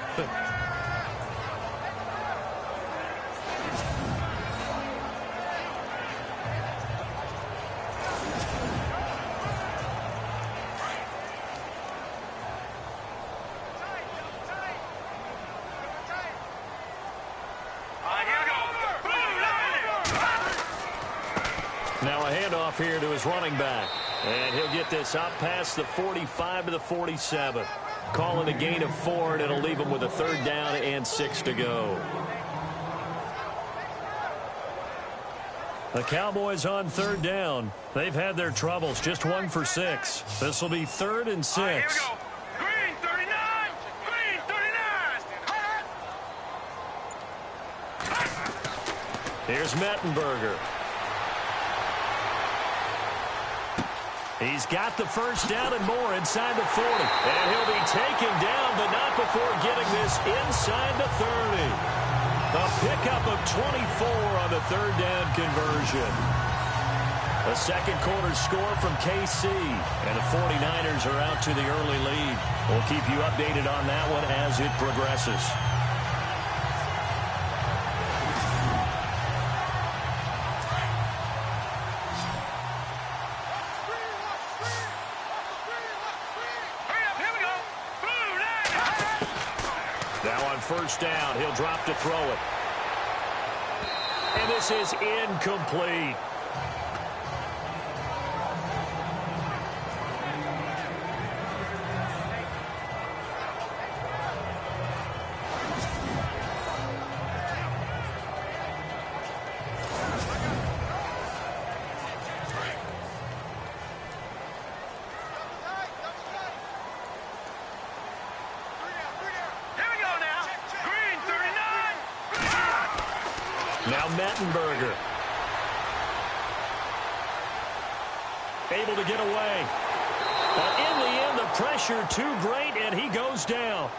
Now a handoff here to his running back. And he'll get this up past the 45 to the 47. Calling a gain of 4, and it'll leave him with a 3rd down and 6 to go. The Cowboys on 3rd down. They've had their troubles, just 1 for 6. This will be 3rd and 6. Here we go. Green 39. Green 39. Here's Mettenberger. He's got the first down and more inside the 40. And he'll be taken down, but not before getting this inside the 30. A pickup of 24 on the 3rd down conversion. A second quarter score from KC. And the 49ers are out to the early lead. We'll keep you updated on that one as it progresses. First down, he'll drop to throw it. And this is incomplete. Now Mettenberger. Able to get away. But in the end, the pressure too great, and he goes down.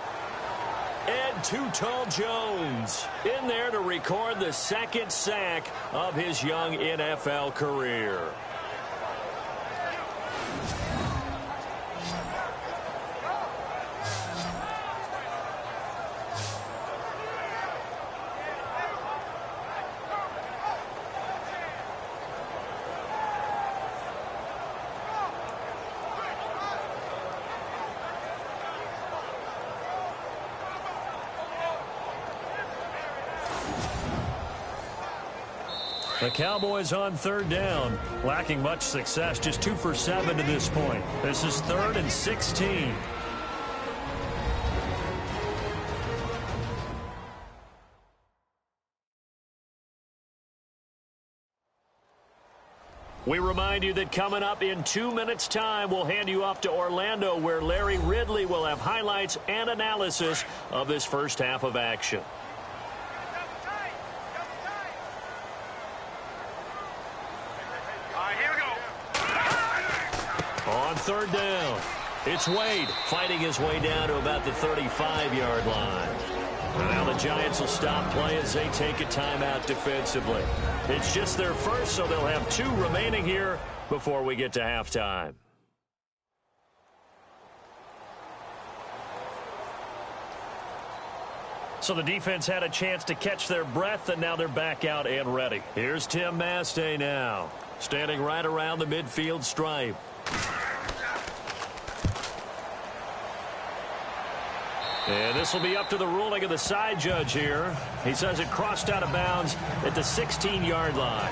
Ed Too Tall Jones in there to record the 2nd sack of his young NFL career. The Cowboys on third down, lacking much success, just 2 for 7 to this point. This is 3rd and 16. We remind you that coming up in 2 minutes' time, we'll hand you off to Orlando, where Larry Ridley will have highlights and analysis of this first half of action. All right, here we go. On third down, it's Wade fighting his way down to about the 35-yard line. And now the Giants will stop play as they take a timeout defensively. It's just their first, so they'll have 2 remaining here before we get to halftime. So the defense had a chance to catch their breath, and now they're back out and ready. Here's Tim Mastay now, standing right around the midfield stripe. And this will be up to the ruling of the side judge here. He says it crossed out of bounds at the 16-yard line.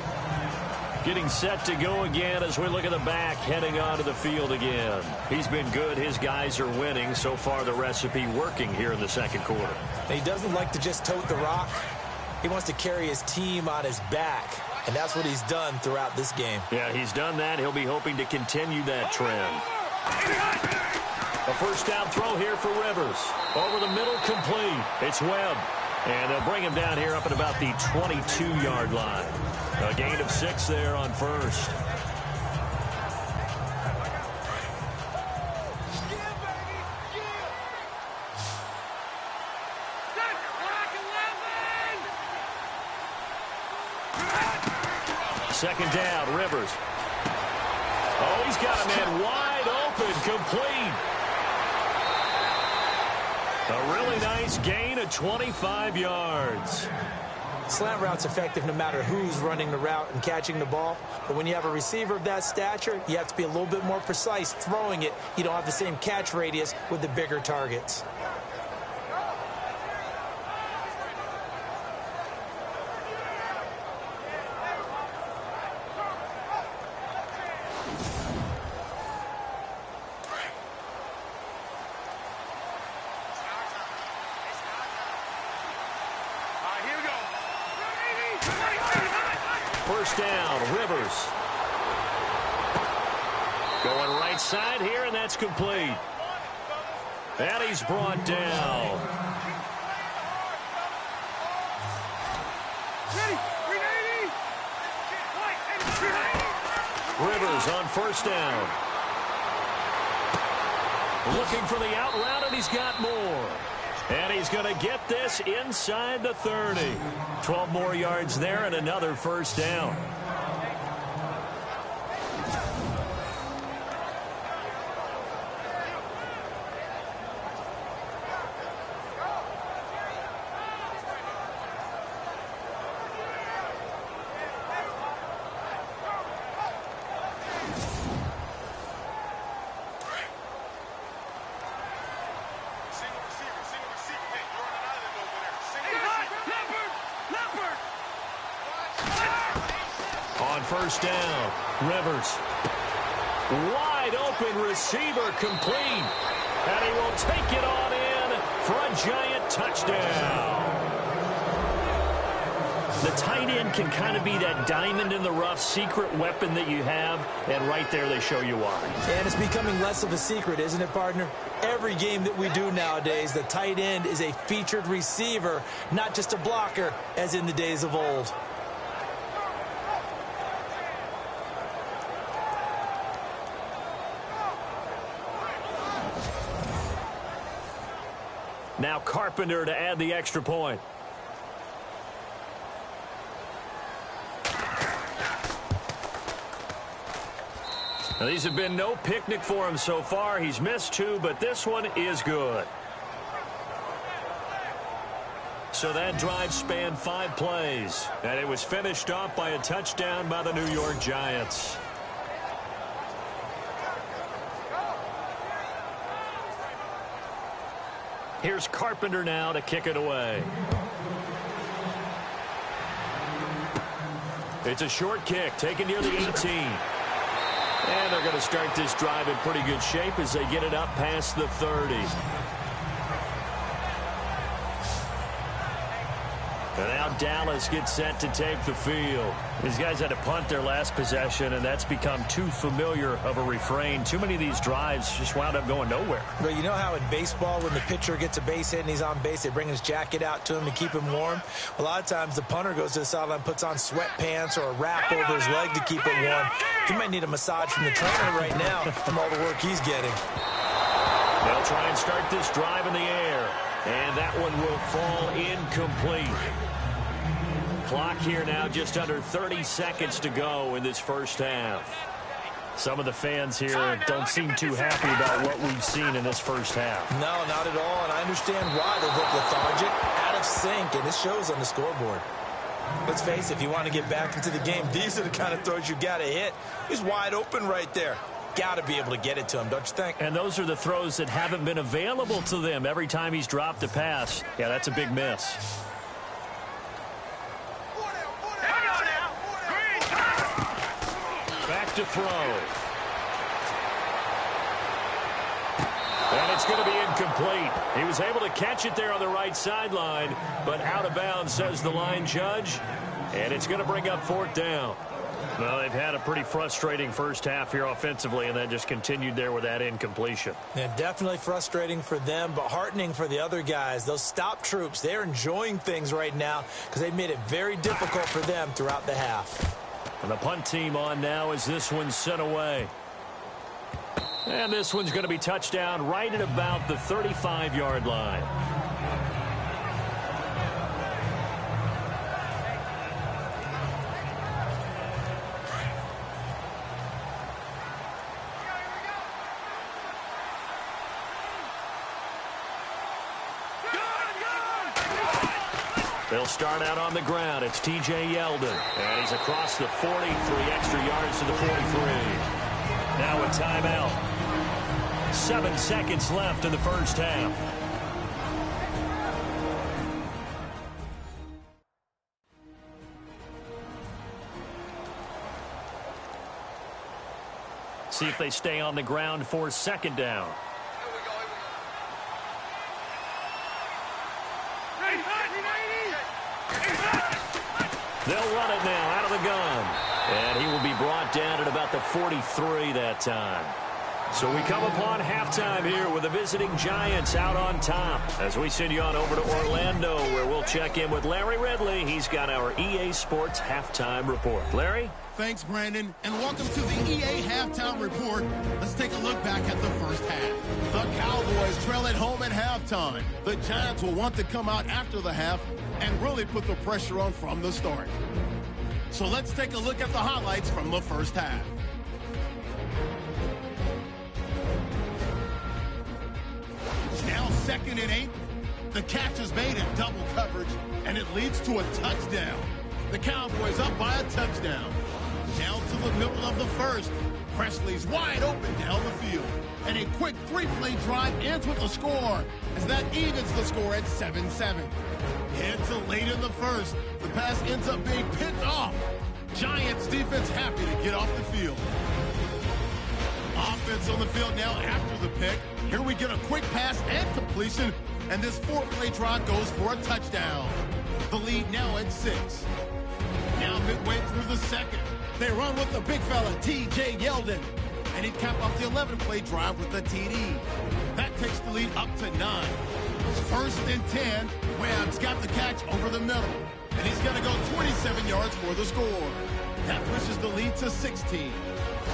Getting set to go again as we look at the back, heading onto the field again. He's been good. His guys are winning. So far, the recipe working here in the second quarter. He doesn't like to just tote the rock. He wants to carry his team on his back, and that's what he's done throughout this game. Yeah, he's done that. He'll be hoping to continue that trend. A first down throw here for Rivers. Over the middle, complete. It's Webb. And they'll bring him down here up at about the 22-yard line. A gain of 6 there on first. Second down, Rivers. Oh, he's got a man wide open, complete. A really nice gain of 25 yards. Slant route's effective no matter who's running the route and catching the ball. But when you have a receiver of that stature, you have to be a little bit more precise throwing it. You don't have the same catch radius with the bigger targets. First down, Rivers. Going right side here, and that's complete. And he's brought down. Rivers on first down. Looking for the out route, and he's got more. And he's going to get this inside the 30. 12 more yards there and another first down. First down, Rivers. Wide open receiver, complete. And he will take it on in for a giant touchdown. The tight end can kind of be that diamond in the rough secret weapon that you have, and right there they show you why. And it's becoming less of a secret, isn't it, partner? Every game that we do nowadays, the tight end is a featured receiver, not just a blocker, as in the days of old. Now Carpenter to add the extra point. Now, these have been no picnic for him so far. He's missed 2, but this one is good. So that drive spanned 5 plays, and it was finished off by a touchdown by the New York Giants. Here's Carpenter now to kick it away. It's a short kick taken near the 18. And they're going to start this drive in pretty good shape as they get it up past the 30. And now Dallas gets set to take the field. These guys had to punt their last possession, and that's become too familiar of a refrain. Too many of these drives just wound up going nowhere. Well, you know how in baseball when the pitcher gets a base hit and he's on base, they bring his jacket out to him to keep him warm? A lot of times the punter goes to the sideline, puts on sweatpants or a wrap over his leg to keep it warm. He might need a massage from the trainer right now from all the work he's getting. They'll try and start this drive in the air, and that one will fall incomplete. Clock here now just under 30 seconds to go in this first half. Some of the fans here don't seem too happy about what we've seen in this first half. No, not at all, and I understand why. They look lethargic, out of sync, and it shows on the scoreboard. Let's face it, if you want to get back into the game, these are the kind of throws you got to hit. He's wide open right there. Got to be able to get it to him, don't you think? And those are the throws that haven't been available to them every time he's dropped a pass. Yeah, that's a big miss. Back to throw. And it's going to be incomplete. He was able to catch it there on the right sideline, but out of bounds, says the line judge. And it's going to bring up fourth down. Well, they've had a pretty frustrating first half here offensively, and then just continued there with that incompletion. Yeah, definitely frustrating for them, but heartening for the other guys. Those stop troops, they're enjoying things right now because they've made it very difficult for them throughout the half. And the punt team on now as this one's sent away. And this one's going to be touchdown right at about the 35-yard line. They'll start out on the ground. It's T.J. Yeldon. And he's across the 40, 3 extra yards to the 43. Now a timeout. 7 seconds left in the first half. See if they stay on the ground for second down. They'll run it now out of the gun. And he will be brought down at about the 43 that time. So we come upon halftime here with the visiting Giants out on top. As we send you on over to Orlando, where we'll check in with Larry Ridley. He's got our EA Sports halftime report. Larry? Thanks, Brandon, and welcome to the EA Halftime Report. Let's take a look back at the first half. The Cowboys trail at home at halftime. The Giants will want to come out after the half and really put the pressure on from the start. So let's take a look at the highlights from the first half. Now 2nd and 8. The catch is made in double coverage, and it leads to a touchdown. The Cowboys up by a touchdown. Down to the middle of the first. Presley's wide open down the field. And a quick 3-play drive ends with a score, as that evens the score at 7-7. Head to late in the first. The pass ends up being picked off. Giants defense happy to get off the field. Offense on the field now after the pick. Here we get a quick pass and completion, and this 4-play drive goes for a touchdown. The lead now at 6. Now midway through the second, they run with the big fella, T.J. Yeldon, and he cap off the 11-play drive with the TD. That takes the lead up to 9. 1st and 10, Webb's got the catch over the middle, and he's going to go 27 yards for the score. That pushes the lead to 16.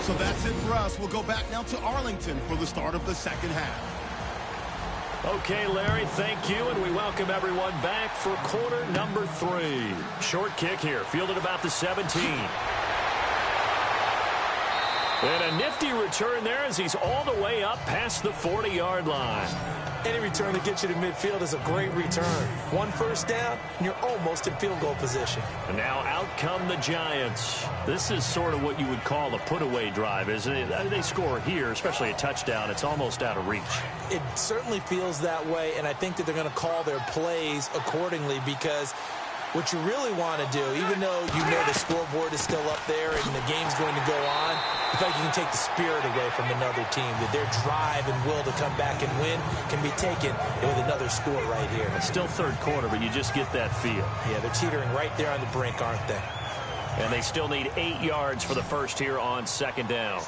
So that's it for us. We'll go back now to Arlington for the start of the second half. Okay, Larry, thank you, and we welcome everyone back for quarter number 3. Short kick here, fielded about the 17. And a nifty return there as he's all the way up past the 40-yard line. Any return that gets you to midfield is a great return. 1 first down, and you're almost in field goal position. And now out come the Giants. This is sort of what you would call a put-away drive, isn't it? They score here, especially a touchdown. It's almost out of reach. It certainly feels that way, and I think that they're going to call their plays accordingly because what you really want to do, even though you know the scoreboard is still up there and the game's going to go on, I feel like you can take the spirit away from another team, that their drive and will to come back and win can be taken with another score right here. It's still third quarter, but you just get that feel. Yeah, they're teetering right there on the brink, aren't they? And they still need 8 yards for the first here on second down.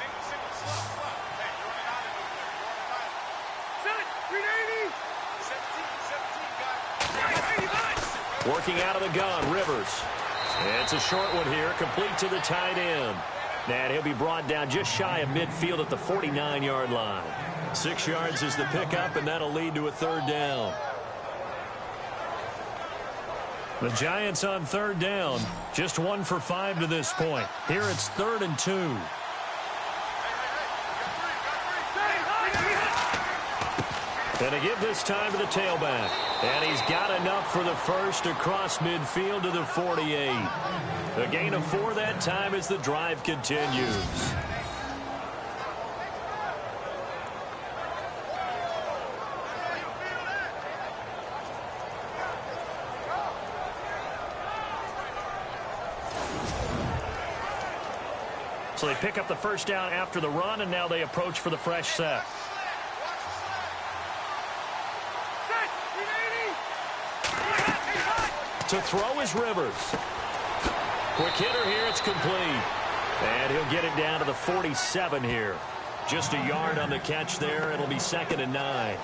Working out of the gun, Rivers. It's a short one here, complete to the tight end. And he'll be brought down just shy of midfield at the 49-yard line. 6 yards is the pickup, and that'll lead to a third down. The Giants on third down, just 1 for 5 to this point. Here it's 3rd and 2. And to give this time to the tailback. And he's got enough for the first across midfield to the 48. A gain of 4 that time as the drive continues. So they pick up the first down after the run, and now they approach for the fresh set. To throw is Rivers. Quick hitter here, it's complete. And he'll get it down to the 47 here. Just a yard on the catch there. It'll be 2nd and 9.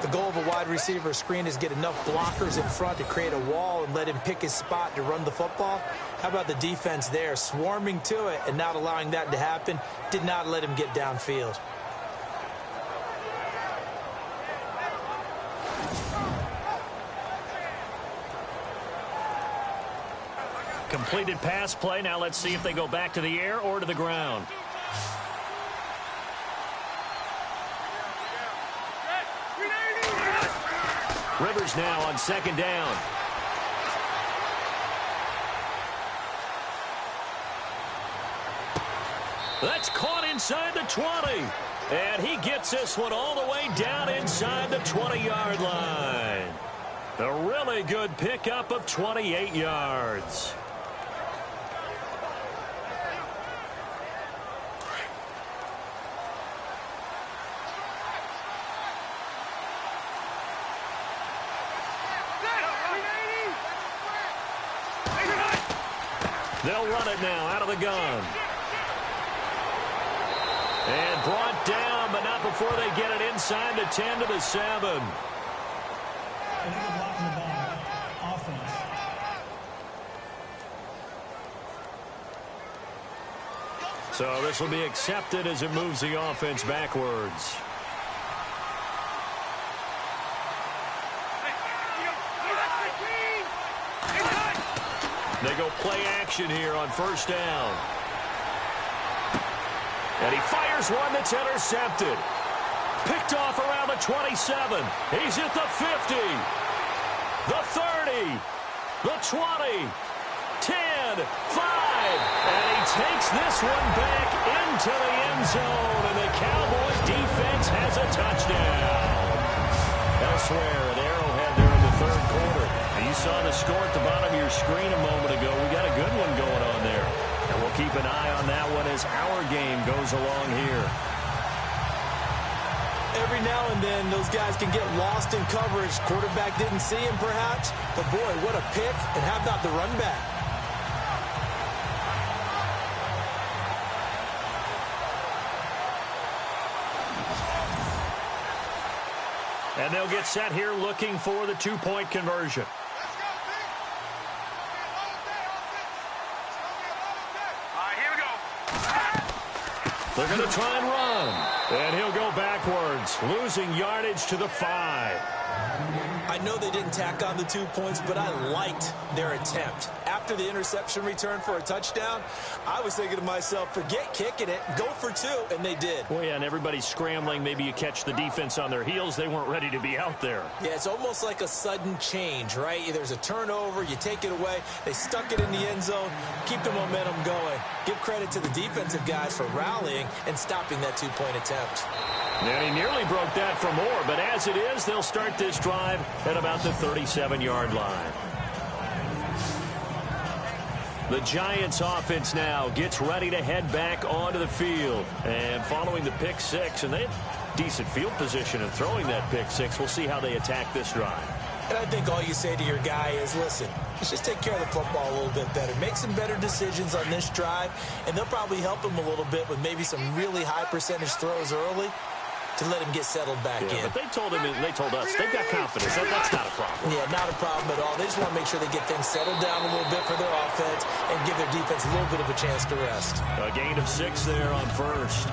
The goal of a wide receiver screen is get enough blockers in front to create a wall and let him pick his spot to run the football. How about the defense there, swarming to it and not allowing that to happen? Did not let him get downfield. Completed pass play. Now let's see if they go back to the air or to the ground. Rivers now on 2nd down. That's caught inside the 20. And he gets this one all the way down inside the 20-yard line. A really good pickup of 28 yards. They'll run it now out of the gun. And brought down, but not before they get it inside the 10 to the 7. So this will be accepted as it moves the offense backwards. They go play action here on first down. And he fires one that's intercepted. Picked off around the 27. He's at the 50. The 30. The 20. 10. 5. And he takes this one back into the end zone. And the Cowboys defense has a touchdown. Elsewhere at Arrowhead there in the third quarter. And you saw the score at the bottom of your screen a moment ago. We got a good one going on there. And we'll keep an eye on that one as our game goes along here. Every now and then, those guys can get lost in coverage. Quarterback didn't see him, perhaps. But, boy, what a pick. And how about the run back? And they'll get set here looking for the two-point conversion. They're going to try and run. And he'll go backwards, losing yardage to the 5. I know they didn't tack on the 2 points, but I liked their attempt. After the interception return for a touchdown, I was thinking to myself, forget kicking it, go for 2, and they did. Well, yeah, and everybody's scrambling. Maybe you catch the defense on their heels. They weren't ready to be out there. Yeah, it's almost like a sudden change, right? There's a turnover, you take it away. They stuck it in the end zone, keep the momentum going. Give credit to the defensive guys for rallying and stopping that 2-point attempt. And he nearly broke that for more, but as it is, they'll start this drive at about the 37-yard line. The Giants offense now gets ready to head back onto the field. And following the pick six, and they had decent field position in throwing that pick six. We'll see how they attack this drive. And I think all you say to your guy is, listen, let's just take care of the football a little bit better. Make some better decisions on this drive, and they'll probably help him a little bit with maybe some really high percentage throws early to let him get settled back in. But they told us they've got confidence. That's not a problem. Yeah, not a problem at all. They just want to make sure they get things settled down a little bit for their offense and give their defense a little bit of a chance to rest. A gain of 6 there on first.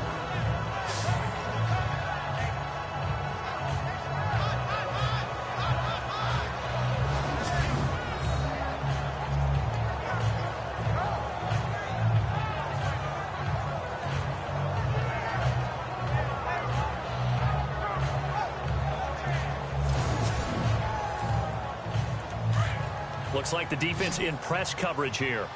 Looks like the defense in press coverage here.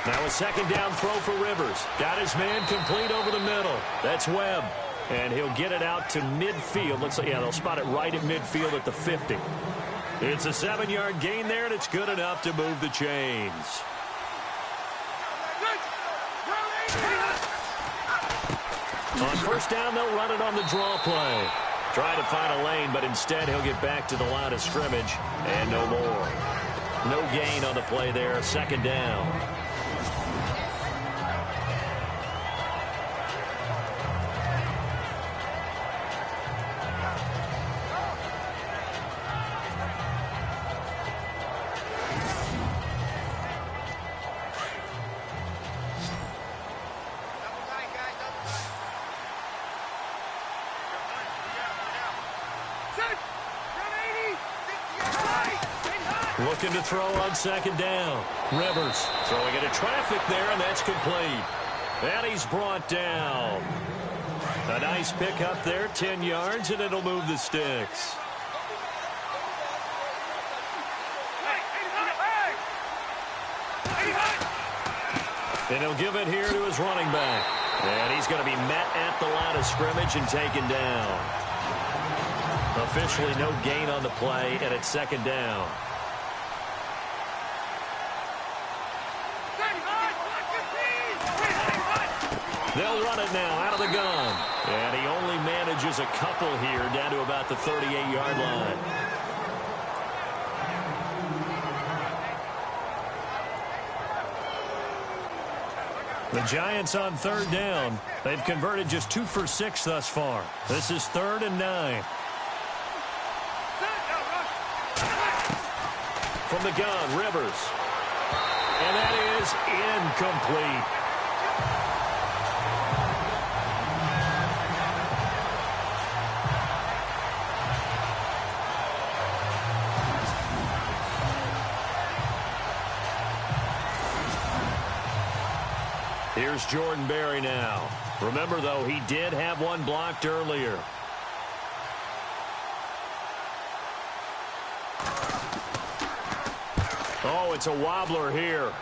Now a second down throw for Rivers. Got his man complete over the middle. That's Webb. And he'll get it out to midfield. Looks like, yeah, they'll spot it right at midfield at the 50. It's a 7-yard gain there, and it's good enough to move the chains. On first down, they'll run it on the draw play. Try to find a lane, but instead he'll get back to the line of scrimmage and no more. No gain on the play there, second down. Looking to throw on second down. Rivers throwing into traffic there, and that's complete. And he's brought down. A nice pick up there, 10 yards, and it'll move the sticks. And he'll give it here to his running back. And he's going to be met at the line of scrimmage and taken down. Officially no gain on the play, and it's second down. They'll run it now out of the gun. And he only manages a couple here down to about the 38-yard line. The Giants on third down. They've converted just 2 for 6 thus far. This is 3rd and 9. From the gun, Rivers. And that is incomplete. Here's Jordan Berry now. Remember, though, he did have one blocked earlier. Oh, it's a wobbler here.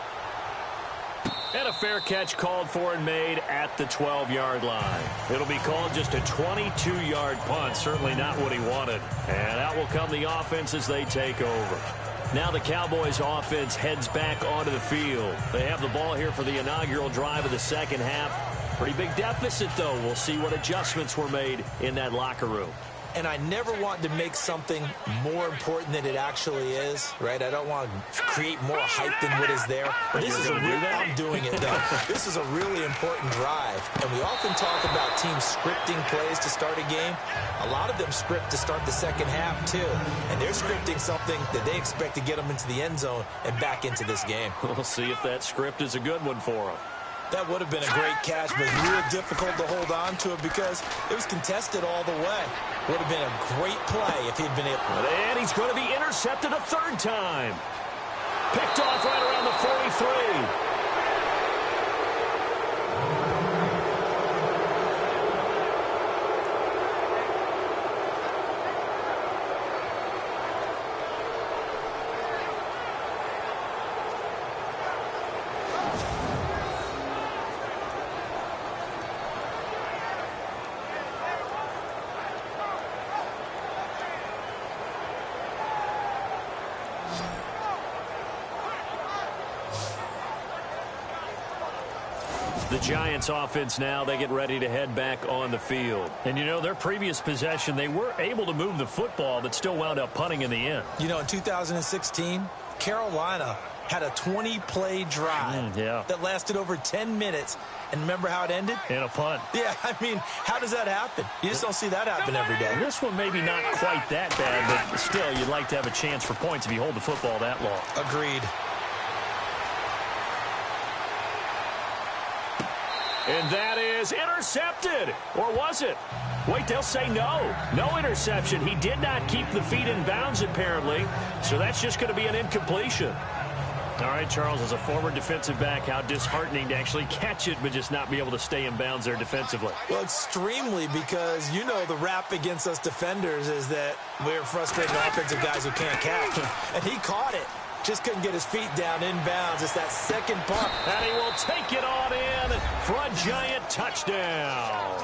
And a fair catch called for and made at the 12-yard line. It'll be called just a 22-yard punt. Certainly not what he wanted. And out will come the offense as they take over. Now the Cowboys offense heads back onto the field. They have the ball here for the inaugural drive of the second half. Pretty big deficit, though. We'll see what adjustments were made in that locker room. And I never want to make something more important than it actually is, right? I don't want to create more hype than what is there. But this is a real, I'm doing it, though. This is a really important drive. And we often talk about teams scripting plays to start a game. A lot of them script to start the second half, too. And they're scripting something that they expect to get them into the end zone and back into this game. We'll see if that script is a good one for them. That would have been a great catch, but real difficult to hold on to it because it was contested all the way. Would have been a great play if he'd been able. And he's going to be intercepted a third time. Picked off right around the 43. The Giants offense now, they get ready to head back on the field. And, you know, their previous possession, they were able to move the football, but still wound up punting in the end. You know, in 2016, Carolina had a 20-play drive that lasted over 10 minutes. And remember how it ended? In a punt. Yeah, I mean, how does that happen? You just don't see that happen every day. This one maybe not quite that bad, but still, you'd like to have a chance for points if you hold the football that long. Agreed. And that is intercepted. Or was it? Wait, they'll say no. No interception. He did not keep the feet in bounds, apparently. So that's just going to be an incompletion. All right, Charles, as a former defensive back, how disheartening to actually catch it but just not be able to stay in bounds there defensively. Well, extremely, because, you know, the rap against us defenders is that we're frustrated offensive guys who can't catch. And he caught it. Just couldn't get his feet down in bounds. It's that second pump. And he will take it on in for a Giant touchdown.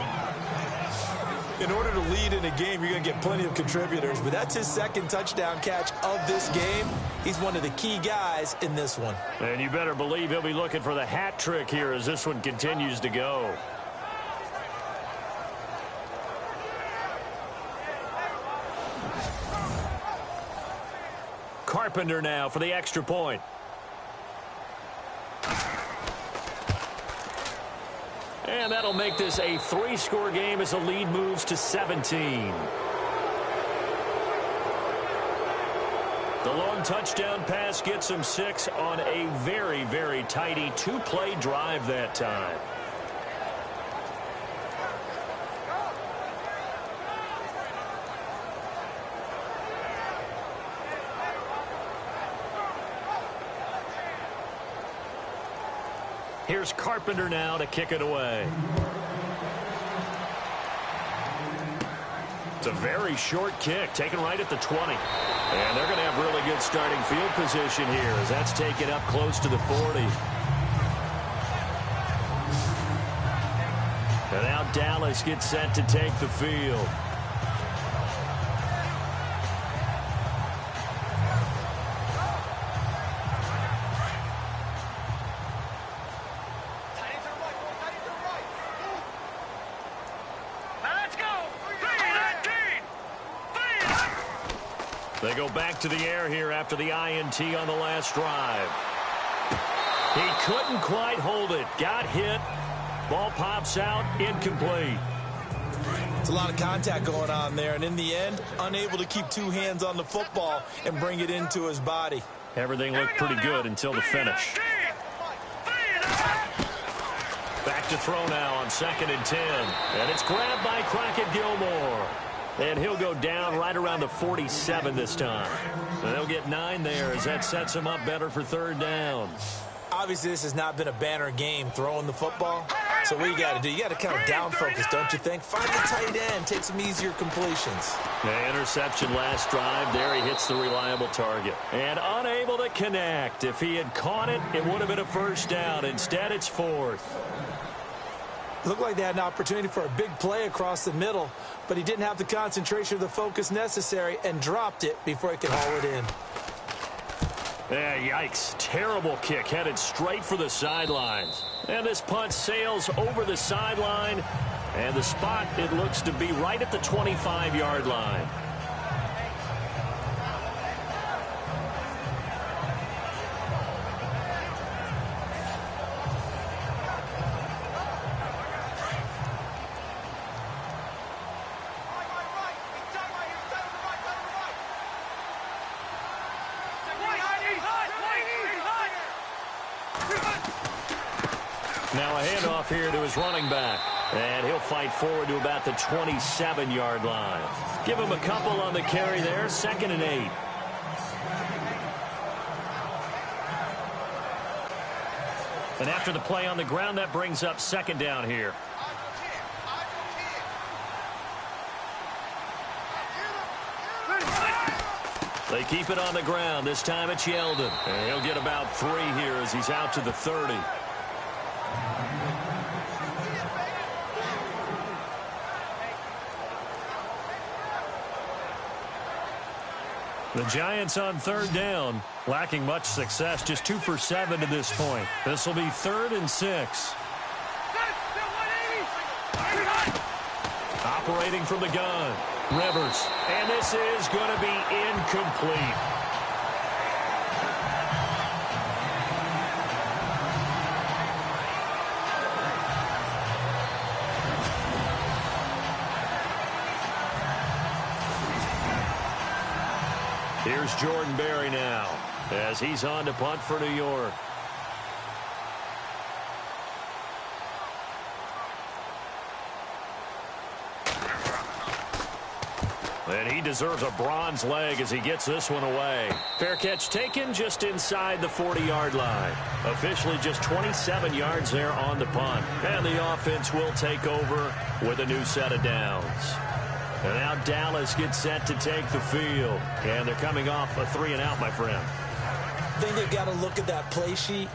In order to lead in a game, you're going to get plenty of contributors, but that's his second touchdown catch of this game. He's one of the key guys in this one. And you better believe he'll be looking for the hat trick here as this one continues to go. Carpenter now for the extra point. And that'll make this a 3-score game as the lead moves to 17. The long touchdown pass gets him 6 on a very, very tidy 2-play drive that time. Here's Carpenter now to kick it away. It's a very short kick, taken right at the 20. And they're going to have really good starting field position here as that's taken up close to the 40. And now Dallas gets set to take the field. They go back to the air here after the INT on the last drive. He couldn't quite hold it. Got hit. Ball pops out. Incomplete. It's a lot of contact going on there, and in the end, unable to keep 2 hands on the football and bring it into his body. Everything looked pretty good until the finish. Back to throw now on 2nd and 10. And it's grabbed by Crockett Gilmore. And he'll go down right around the 47 this time. And they'll get 9 there as that sets him up better for 3rd down. Obviously, this has not been a banner game throwing the football. So what you got to do, you got to kind of down focus, don't you think? Find the tight end, take some easier completions. The interception last drive. There he hits the reliable target. And unable to connect. If he had caught it, it would have been a 1st down. Instead, it's 4th. Looked like they had an opportunity for a big play across the middle, but he didn't have the concentration or the focus necessary and dropped it before he could haul it in. Yeah, yikes. Terrible kick headed straight for the sidelines. And this punt sails over the sideline, and the spot, it looks to be right at the 25-yard line. Now a handoff here to his running back. And he'll fight forward to about the 27-yard line. Give him a couple on the carry there. 2nd and 8. And after the play on the ground, that brings up 2nd down here. They keep it on the ground. This time it's Yeldon. And he'll get about 3 here as he's out to the 30. The Giants on 3rd down, lacking much success, just 2 for 7 to this point. This will be 3rd and 6. operating from the gun. Rivers. And this is going to be incomplete. Here's Jordan Berry now as he's on to punt for New York. And he deserves a bronze leg as he gets this one away. Fair catch taken just inside the 40-yard line. Officially just 27 yards there on the punt. And the offense will take over with a new set of downs. And now Dallas gets set to take the field. And they're coming off a 3-and-out, my friend. I think they've got to look at that play sheet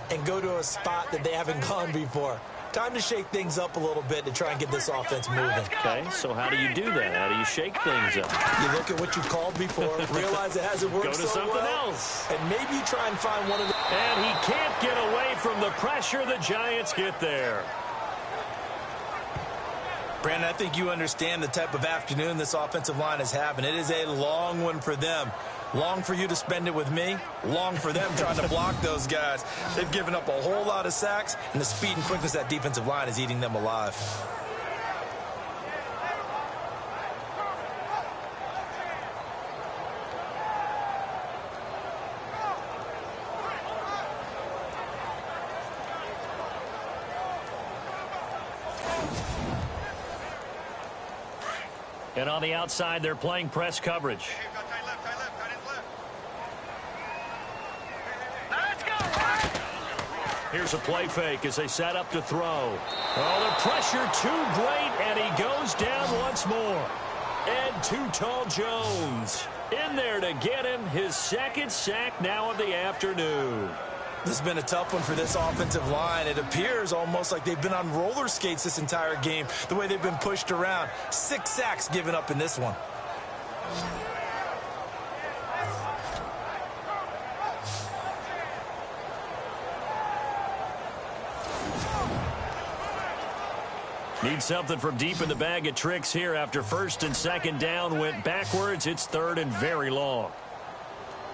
and go to a spot that they haven't gone before. Time to shake things up a little bit to try and get this offense moving. Okay, so how do you do that? How do you shake things up? You look at what you called before, realize it hasn't worked Go to so something well, else. and maybe you try and find one of the... And he can't get away from the pressure the Giants get there. Brandon, I think you understand the type of afternoon this offensive line is having. It is a long one for them. Long for you to spend it with me. Long for them trying to block those guys. They've given up a whole lot of sacks, and the speed and quickness of that defensive line is eating them alive. And on the outside, they're playing press coverage. Here's a play fake as they set up to throw. Oh, the pressure too great, and he goes down once more. And Too Tall Jones in there to get him his second sack now of the afternoon. This has been a tough one for this offensive line. It appears almost like they've been on roller skates this entire game, the way they've been pushed around. 6 sacks given up in this one. Need something from deep in the bag of tricks here after first and second down went backwards. It's third and very long.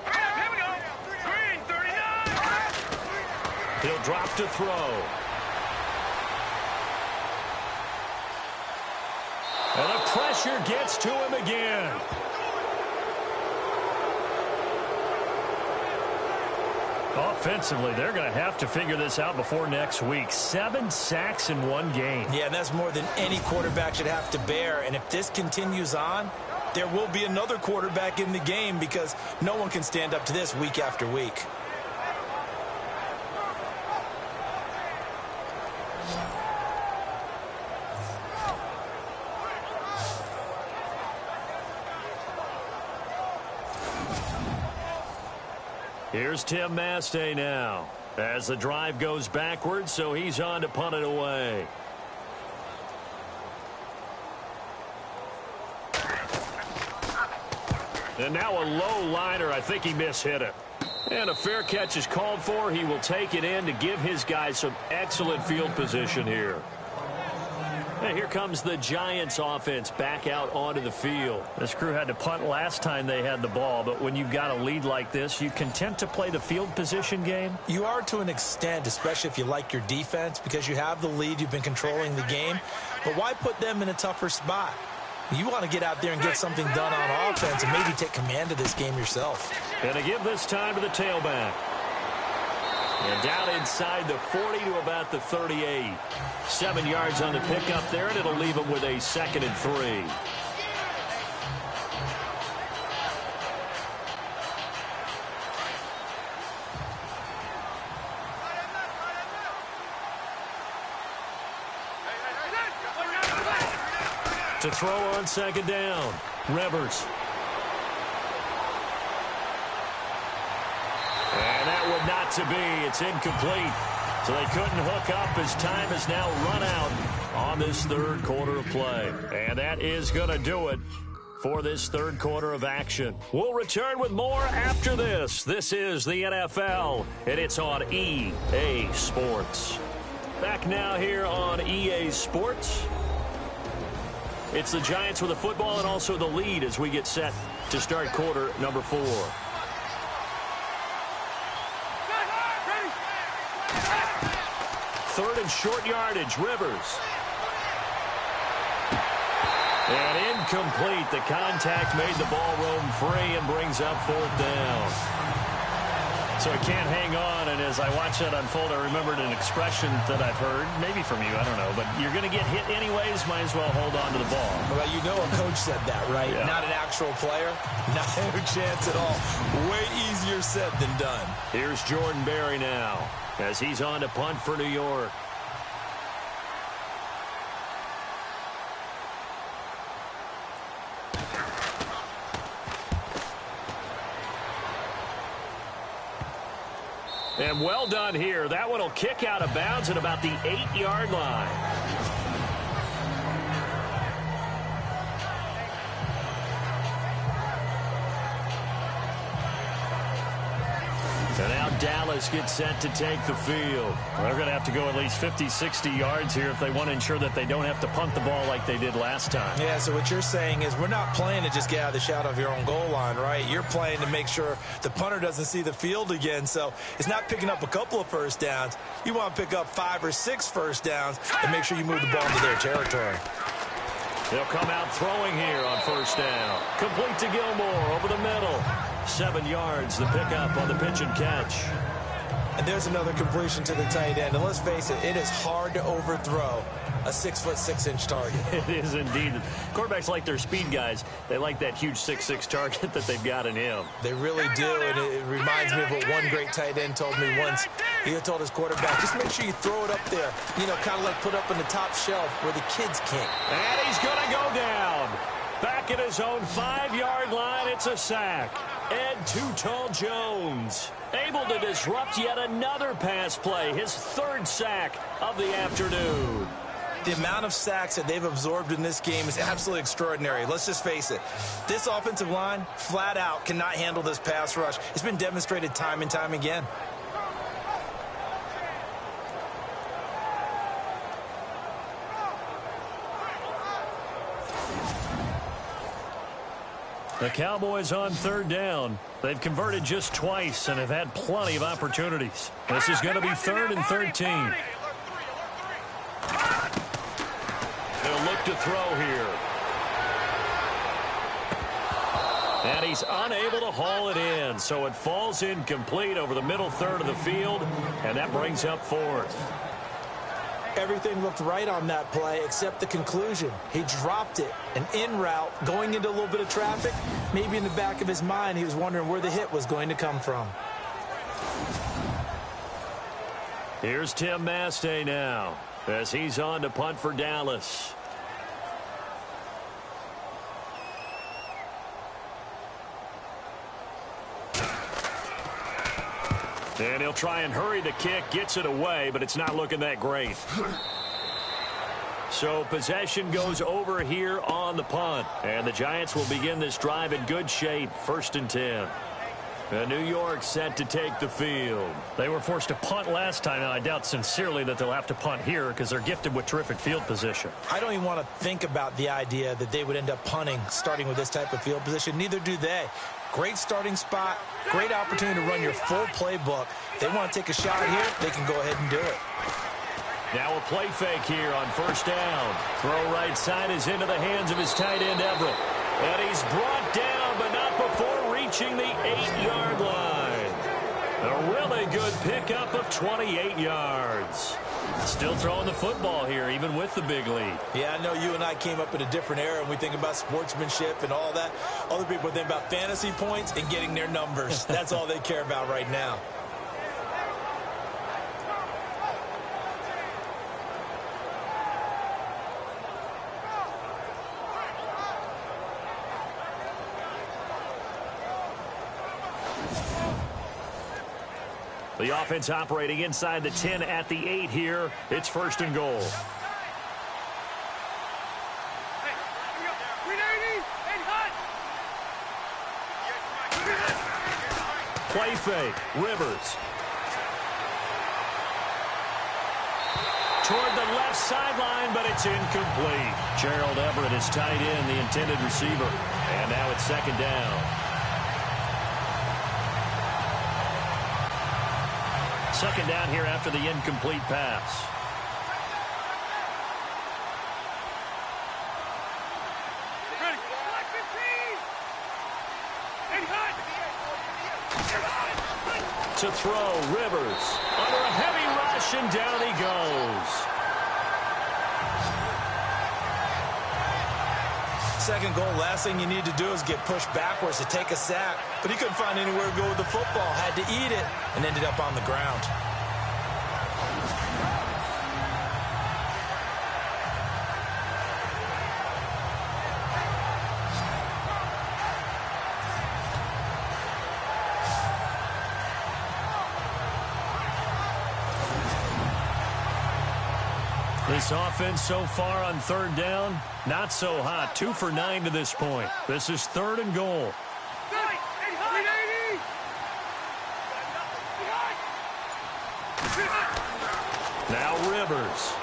Here we go. Green, 39. He'll drop to throw. And the pressure gets to him again. Offensively, they're going to have to figure this out before next week. 7 sacks in one game. Yeah, and that's more than any quarterback should have to bear. And if this continues on, there will be another quarterback in the game because no one can stand up to this week after week. Here's Tim Mastay now as the drive goes backwards, so he's on to punt it away. And now a low liner. I think he mishit it. And a fair catch is called for. He will take it in to give his guys some excellent field position here. And here comes the Giants offense back out onto the field. This crew had to punt last time they had the ball, but when you've got a lead like this, you content to play the field position game? You are to an extent, especially if you like your defense, because you have the lead, you've been controlling the game. But why put them in a tougher spot? You want to get out there and get something done on offense and maybe take command of this game yourself. And to give this time to the tailback. And down inside the 40 to about the 38. 7 yards on the pickup there, and it'll leave him with a 2nd and 3. To throw on 2nd down. Rivers. And that would not to be. It's incomplete. So they couldn't hook up as time has now run out on this third quarter of play. And that is going to do it for this third quarter of action. We'll return with more after this. This is the NFL, and it's on EA Sports. Back now here on EA Sports. It's the Giants with the football and also the lead as we get set to start quarter number 4. Third and short yardage, Rivers. And incomplete. The contact made the ball roam free and brings up 4th down. So it can't hang on, and as I watch that unfold, I remembered an expression that I've heard, maybe from you, I don't know, but you're going to get hit anyways, might as well hold on to the ball. Well, you know a coach said that, right? Yeah. Not an actual player. Not a chance at all. Way easier said than done. Here's Jordan Berry now as he's on to punt for New York. And well done here. That one will kick out of bounds at about the 8-yard line. And now Dallas gets set to take the field. They're going to have to go at least 50, 60 yards here if they want to ensure that they don't have to punt the ball like they did last time. Yeah, so what you're saying is we're not playing to just get out of the shadow of your own goal line, right? You're playing to make sure the punter doesn't see the field again. So it's not picking up a couple of first downs. You want to pick up 5 or 6 first downs and make sure you move the ball into their territory. They'll come out throwing here on first down. Complete to Gilmore over the middle. 7 yards, the pickup on the pitch and catch. And there's another completion to the tight end. And let's face it, it is hard to overthrow a 6'6" target. It is indeed. Quarterbacks like their speed guys. They like that huge 6'6" target that they've got in him. They really do, and it reminds me of what one great tight end told me once. He told his quarterback, just make sure you throw it up there, you know, kind of like put up on the top shelf where the kids can't. And he's going to go down. Back at his own 5-yard line, it's a sack. Ed Too Tall Jones able to disrupt yet another pass play, his 3rd sack of the afternoon. The amount of sacks that they've absorbed in this game is absolutely extraordinary. Let's just face it. This offensive line, flat out, cannot handle this pass rush. It's been demonstrated time and time again. The Cowboys on 3rd down. They've converted just twice and have had plenty of opportunities. This is going to be 3rd and 13. They'll look to throw here. And he's unable to haul it in, so it falls incomplete over the middle third of the field, and that brings up 4th. Everything looked right on that play except the conclusion. He dropped it, an in route, going into a little bit of traffic. Maybe in the back of his mind, he was wondering where the hit was going to come from. Here's Tim Mastay now as he's on to punt for Dallas. And he'll try and hurry the kick, gets it away, but it's not looking that great. So possession goes over here on the punt. And the Giants will begin this drive in good shape, 1st and 10. And New York set to take the field. They were forced to punt last time, and I doubt sincerely that they'll have to punt here because they're gifted with terrific field position. I don't even want to think about the idea that they would end up punting starting with this type of field position. Neither do they. Great starting spot, great opportunity to run your full playbook. They want to take a shot here, they can go ahead and do it. Now a play fake here on 1st down. Throw right side is into the hands of his tight end, Everett. And he's brought down, but not before reaching the 8-yard line. A really good pickup of 28 yards. Still throwing the football here, even with the big lead. Yeah, I know you and I came up in a different era, and we think about sportsmanship and all that. Other people think about fantasy points and getting their numbers. That's all they care about right now. The offense operating inside the 10 at the 8 here. It's 1st and goal. Play fake. Rivers. toward the left sideline, but it's incomplete. Gerald Everett is tight end, the intended receiver. And now it's second down. Second down here after the incomplete pass. To throw, Rivers under a heavy rush, and down he goes. Second goal, last thing you need to do is get pushed backwards to take a sack. But he couldn't find anywhere to go with the football, had to eat it, and ended up on the ground. This offense so far on third down, not so hot. 2 for 9 to this point. This is third and goal. Now Rivers.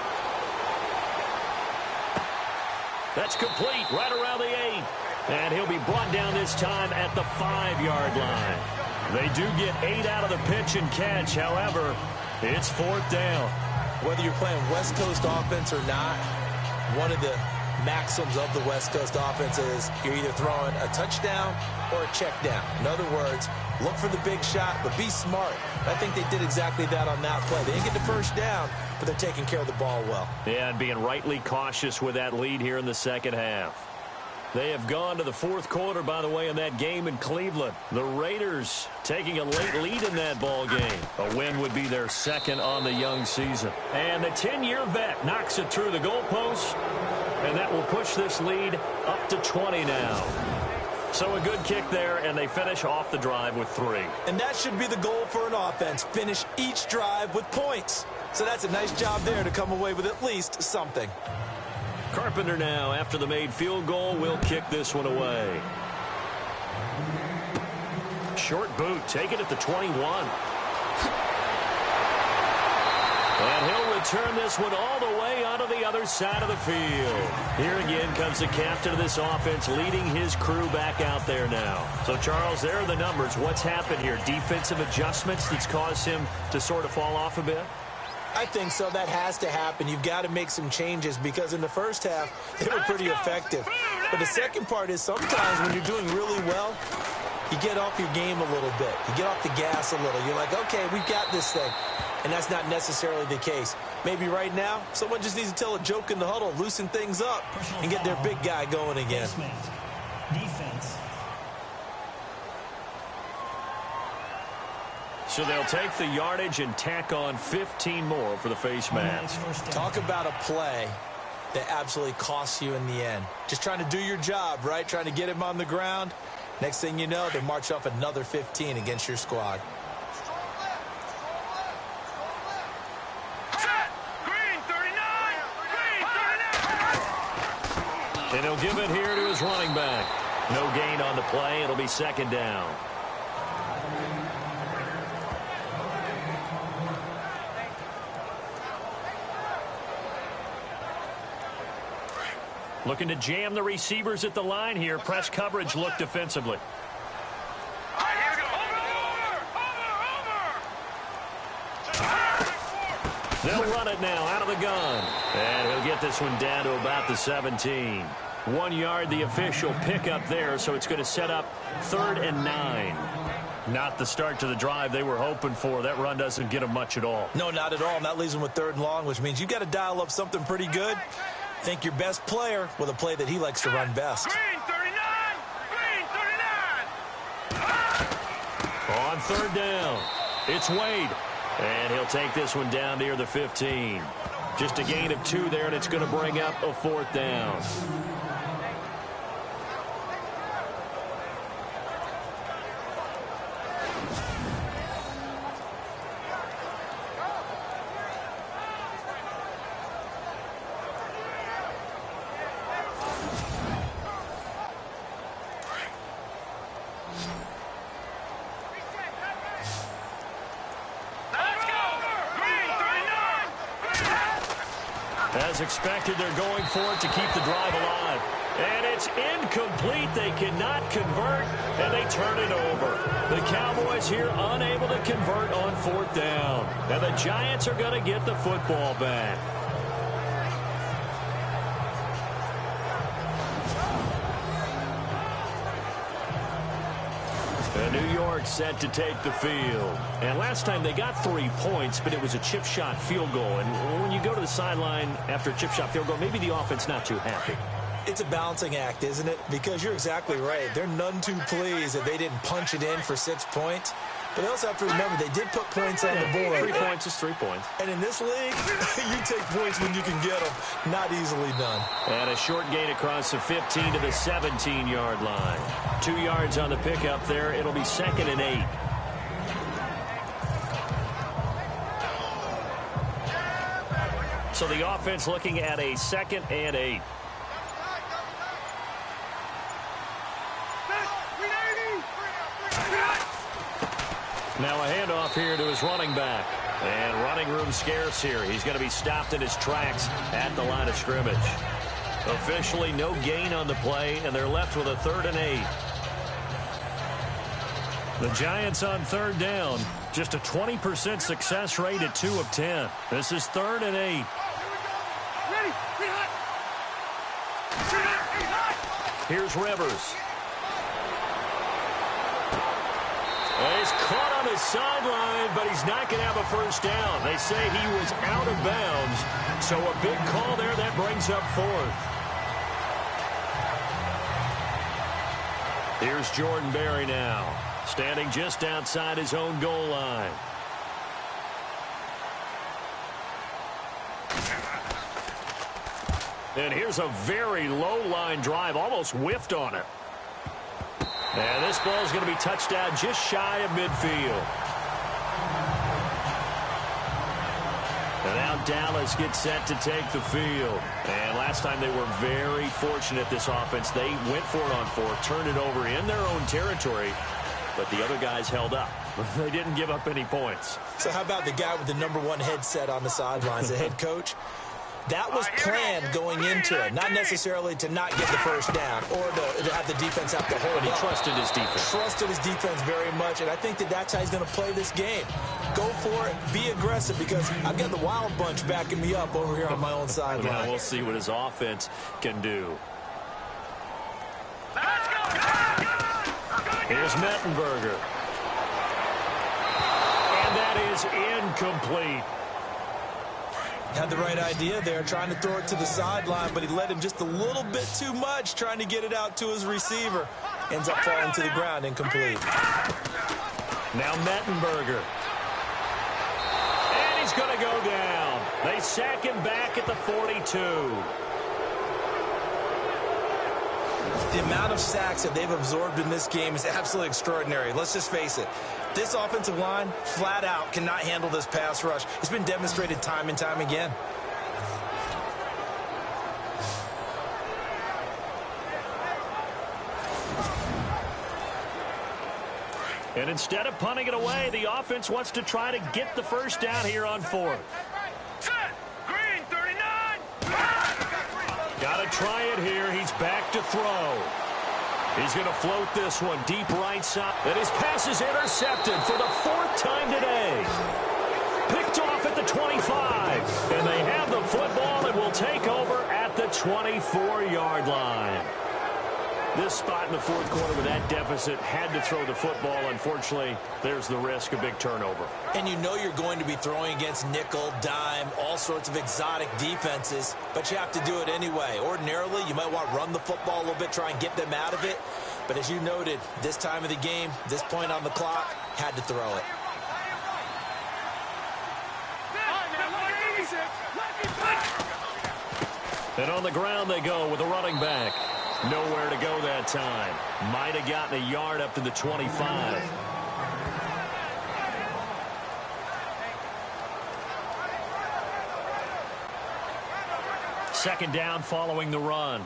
That's complete right around the 8. And he'll be brought down this time at the 5-yard line. They do get 8 out of the pitch and catch. However, it's fourth down. Whether you're playing West Coast offense or not, one of the maxims of the West Coast offense is you're either throwing a touchdown or a check down. In other words, look for the big shot, but be smart. I think they did exactly that on that play. They didn't get the first down, but they're taking care of the ball well. Yeah, and being rightly cautious with that lead here in the second half. They have gone to the fourth quarter, by the way, in that game in Cleveland. The Raiders taking a late lead in that ball game. A win would be their second on the young season. And the 10-year vet knocks it through the goalpost, and that will push this lead up to 20 now. So a good kick there, and they finish off the drive with 3. And that should be the goal for an offense, finish each drive with points. So that's a nice job there to come away with at least something. Carpenter now, after the made field goal, will kick this one away. Short boot, take it at the 21. And he'll return this one all the way onto the other side of the field. Here again comes the captain of this offense, leading his crew back out there now. So, Charles, there are the numbers. What's happened here? Defensive adjustments that's caused him to sort of fall off a bit? I think so. That has to happen. You've got to make some changes because in the first half, they were pretty effective. But the second part is sometimes when you're doing really well, you get off your game a little bit. You get off the gas a little. You're like, okay, we've got this thing. And that's not necessarily the case. Maybe right now, someone just needs to tell a joke in the huddle, loosen things up, and get their big guy going again. Defense. So they'll take the yardage and tack on 15 more for the face mask. Talk about a play that absolutely costs you in the end. Just trying to do your job, right? Trying to get him on the ground. Next thing you know, they march off another 15 against your squad. Green 39! Green 39! And he'll give it here to his running back. No gain on the play. It'll be second down. Looking to jam the receivers at the line here. Press coverage look defensively. All right, here we go. They'll run it now out of the gun. And he'll get this one down to about the 17. 1 yard, the official pickup there, so it's going to set up 3rd and 9. Not the start to the drive they were hoping for. That run doesn't get them much at all. No, not at all. And that leaves them with 3rd and long, which means you've got to dial up something pretty good. Think your best player with a play that he likes to run best. Green 39! Green 39! On 3rd down, it's Wade. And he'll take this one down near the 15. Just a gain of 2 there, and it's going to bring up a 4th down. As expected, they're going for it to keep the drive alive. And it's incomplete. They cannot convert, and they turn it over. The Cowboys here unable to convert on 4th down. And the Giants are going to get the football back. New York set to take the field. And last time they got 3 points, but it was a chip shot field goal. And when you go to the sideline after a chip shot field goal, maybe the offense not too happy. It's a balancing act, isn't it? Because you're exactly right. They're none too pleased that they didn't punch it in for 6 points. But they also have to remember they did put points on the board. 3 points is 3 points. And in this league, you take points when you can get them. Not easily done. And a short gain across the 15 to the 17-yard line. 2 yards on the pickup there. It'll be 2nd and 8. So the offense looking at a 2nd and 8. Now a handoff here to his running back. And running room scarce here. He's going to be stopped in his tracks at the line of scrimmage. Officially no gain on the play, and they're left with a 3rd and 8. The Giants on 3rd down. Just a 20% success rate at 2 of 10. This is 3rd and 8. Here's Rivers. He's caught on the sideline, but he's not going to have a first down. They say he was out of bounds, so a big call there that brings up 4th. Here's Jordan Berry now, standing just outside his own goal line. And here's a very low-line drive, almost whiffed on it. And this ball is going to be touched down just shy of midfield. And now Dallas gets set to take the field. And last time they were very fortunate, this offense. They went for it on 4th, turned it over in their own territory, but the other guys held up. They didn't give up any points. So how about the guy with the #1 headset on the sidelines, the head coach? That was planned going into it, not necessarily to not get the first down or to have the defense have to hold But he up. trusted his defense. Trusted his defense very much, and I think that's how he's going to play this game. Go for it, be aggressive, because I've got the wild bunch backing me up over here on my own sideline. Well, we'll see what his offense can do. Let's go! Here's Mettenberger. And that is incomplete. Had the right idea there, trying to throw it to the sideline, but he led him just a little bit too much, trying to get it out to his receiver. Ends up falling to the ground, incomplete. Now Mettenberger. And he's going to go down. They sack him back at the 42. The amount of sacks that they've absorbed in this game is absolutely extraordinary. Let's just face it. This offensive line, flat out, cannot handle this pass rush. It's been demonstrated time and time again. And instead of punting it away, the offense wants to try to get the first down here on 4th. Set! Green, 39! Got to try it here. He's back to throw. He's going to float this one deep right side. And his pass is intercepted for the 4th time today. Picked off at the 25. And they have the football and will take over at the 24-yard line. This spot in the 4th quarter with that deficit had to throw the football. Unfortunately, there's the risk of big turnover. And you know you're going to be throwing against nickel, dime, all sorts of exotic defenses, but you have to do it anyway. Ordinarily, you might want to run the football a little bit, try and get them out of it. But as you noted, this time of the game, this point on the clock, had to throw it. And on the ground they go with a running back. Nowhere to go that time. Might have gotten a yard up to the 25. Second down following the run.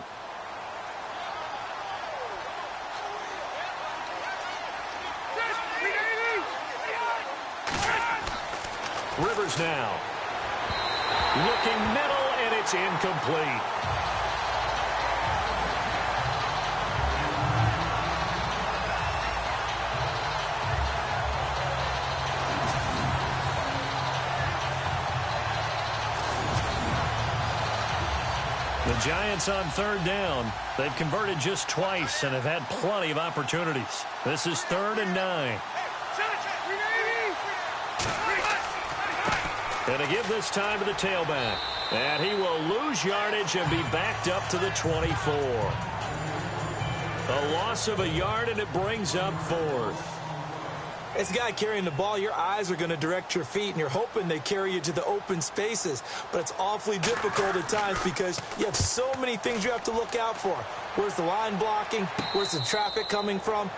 Rivers now. Looking middle, and it's incomplete. The Giants on third down. They've converted just twice and have had plenty of opportunities. This is 3rd and 9. And to give this time to the tailback. And he will lose yardage and be backed up to the 24. A loss of a yard, and it brings up 4th. As a guy carrying the ball, your eyes are going to direct your feet, and you're hoping they carry you to the open spaces. But it's awfully difficult at times because you have so many things you have to look out for. Where's the line blocking? Where's the traffic coming from?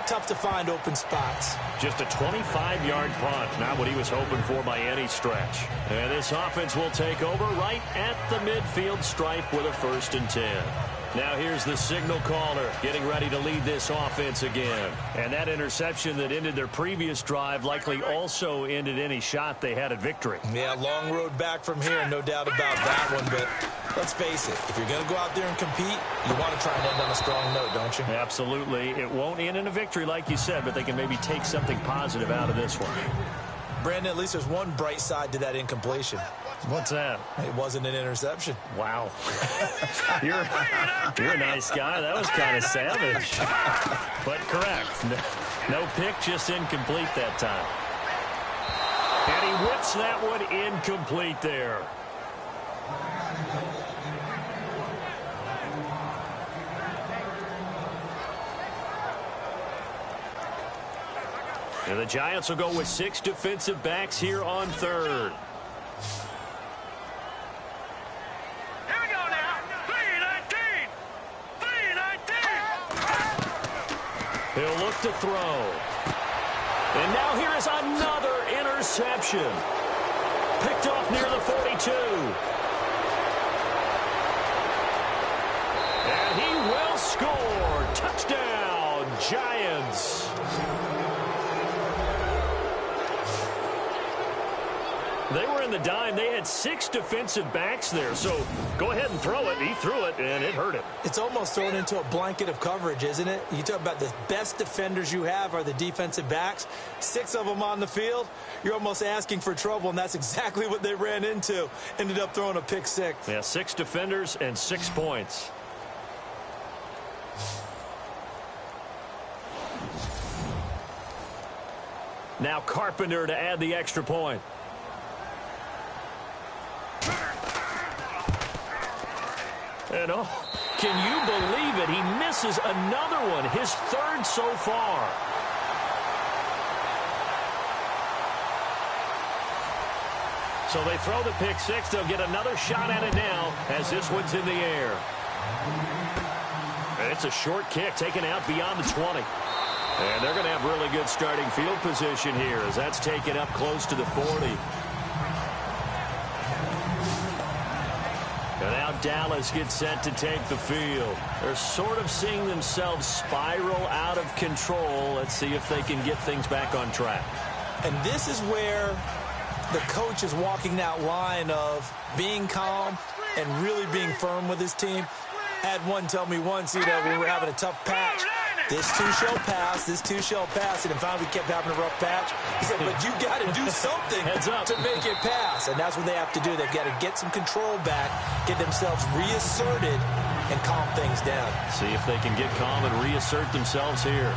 Tough to find open spots. Just a 25-yard punt, not what he was hoping for by any stretch. And this offense will take over right at the midfield stripe with a 1st and 10. Now here's the signal caller getting ready to lead this offense again. And that interception that ended their previous drive likely also ended any shot they had at victory. Yeah, long road back from here, no doubt about that one. But let's face it, if you're going to go out there and compete, you want to try and end on a strong note, don't you? Absolutely. It won't end in a victory like you said, but they can maybe take something positive out of this one. Brandon, at least there's one bright side to that incompletion. What's that? It wasn't an interception. Wow. You're a nice guy. That was kind of savage. But correct. No pick, just incomplete that time. And he whips that one incomplete there. And the Giants will go with 6 defensive backs here on 3rd. Here we go now. 3-19. 3-19. He'll look to throw. And now here is another interception. Picked off near the 42. And he will score. Touchdown, Giants. They were in the dime. They had 6 defensive backs there. So go ahead and throw it. He threw it, and it hurt him. It's almost thrown into a blanket of coverage, isn't it? You talk about the best defenders you have are the defensive backs. 6 of them on the field. You're almost asking for trouble, and that's exactly what they ran into. Ended up throwing a pick 6. Yeah, 6 defenders and 6 points. Now Carpenter to add the extra point. And oh, can you believe it? He misses another one, his 3rd so far. So they throw the pick 6. They'll get another shot at it now as this one's in the air. And it's a short kick taken out beyond the 20. And they're going to have really good starting field position here as that's taken up close to the 40. And now Dallas gets set to take the field. They're sort of seeing themselves spiral out of control. Let's see if they can get things back on track. And this is where the coach is walking that line of being calm and really being firm with his team. Had one tell me once, when we were having a tough patch, this too shall pass, this too shall pass. And finally we kept having a rough patch. He said, but you got to do something to make it pass. And that's what they have to do. They've got to get some control back, get themselves reasserted, and calm things down. See if they can get calm and reassert themselves here.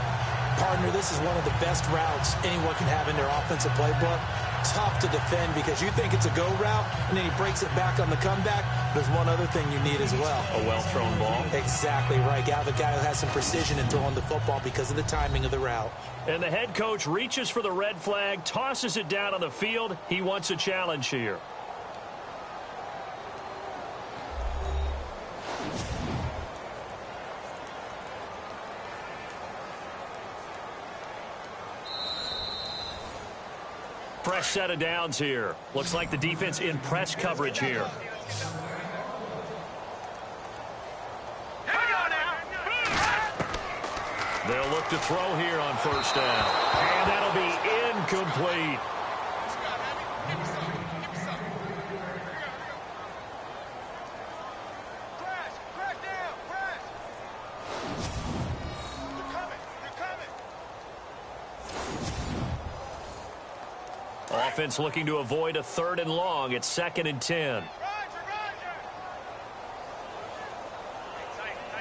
Partner, this is one of the best routes anyone can have in their offensive playbook. Tough to defend because you think it's a go route, and then he breaks it back on the comeback. There's one other thing you need as well. A well-thrown ball. Exactly right. You have a guy who has some precision in throwing the football because of the timing of the route. And the head coach reaches for the red flag, tosses it down on the field. He wants a challenge here. Fresh set of downs here. Looks like the defense in press coverage here. They'll look to throw here on 1st down. And that'll be incomplete. Offense looking to avoid a 3rd and long. It's 2nd and 10. Here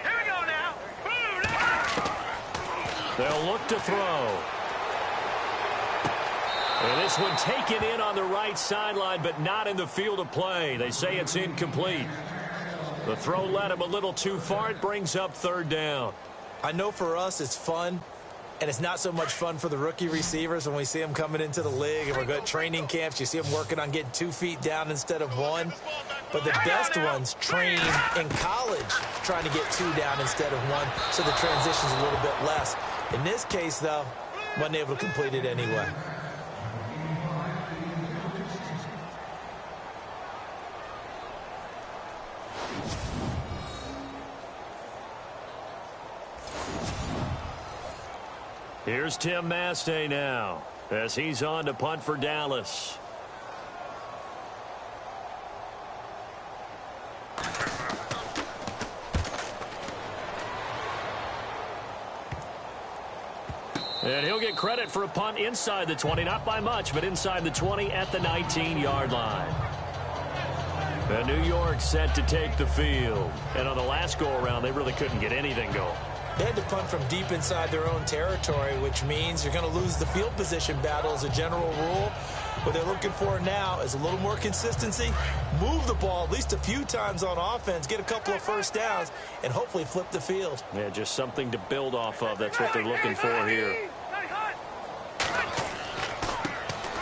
we go now. They'll look to throw. And this one taken in on the right sideline, but not in the field of play. They say it's incomplete. The throw led him a little too far. It brings up 3rd down. I know for us it's fun, and it's not so much fun for the rookie receivers when we see them coming into the league and we're good training camps. You see them working on getting 2 feet down instead of 1. But the best ones train in college trying to get 2 down instead of 1, so the transition's a little bit less. In this case, though, wasn't able to complete it anyway. Here's Tim Mastay now as he's on to punt for Dallas. And he'll get credit for a punt inside the 20, not by much, but inside the 20 at the 19-yard line. And New York set to take the field. And on the last go-around, they really couldn't get anything going. They had to punt from deep inside their own territory, which means you're going to lose the field position battle as a general rule. What they're looking for now is a little more consistency, move the ball at least a few times on offense, get a couple of first downs, and hopefully flip the field. Yeah, just something to build off of. That's what they're looking for here.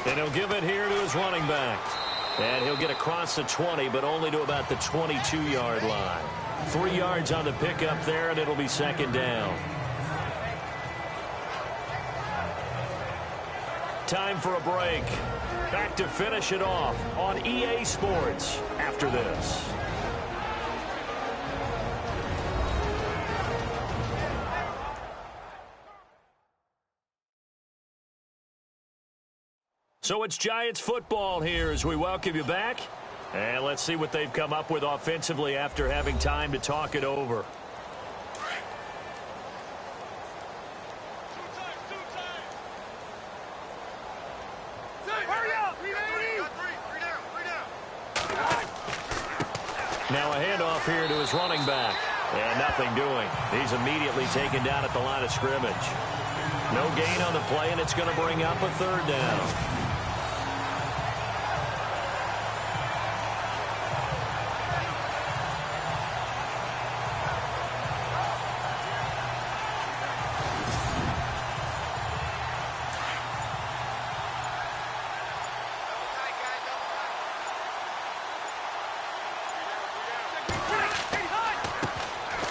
And he'll give it here to his running back. And he'll get across the 20, but only to about the 22-yard line. 3 yards on the pickup there, and it'll be 2nd down. Time for a break. Back to finish it off on EA Sports after this. So it's Giants football here as we welcome you back. And let's see what they've come up with offensively after having time to talk it over. Now a handoff here to his running back. And nothing doing. He's immediately taken down at the line of scrimmage. No gain on the play, and it's going to bring up a 3rd down.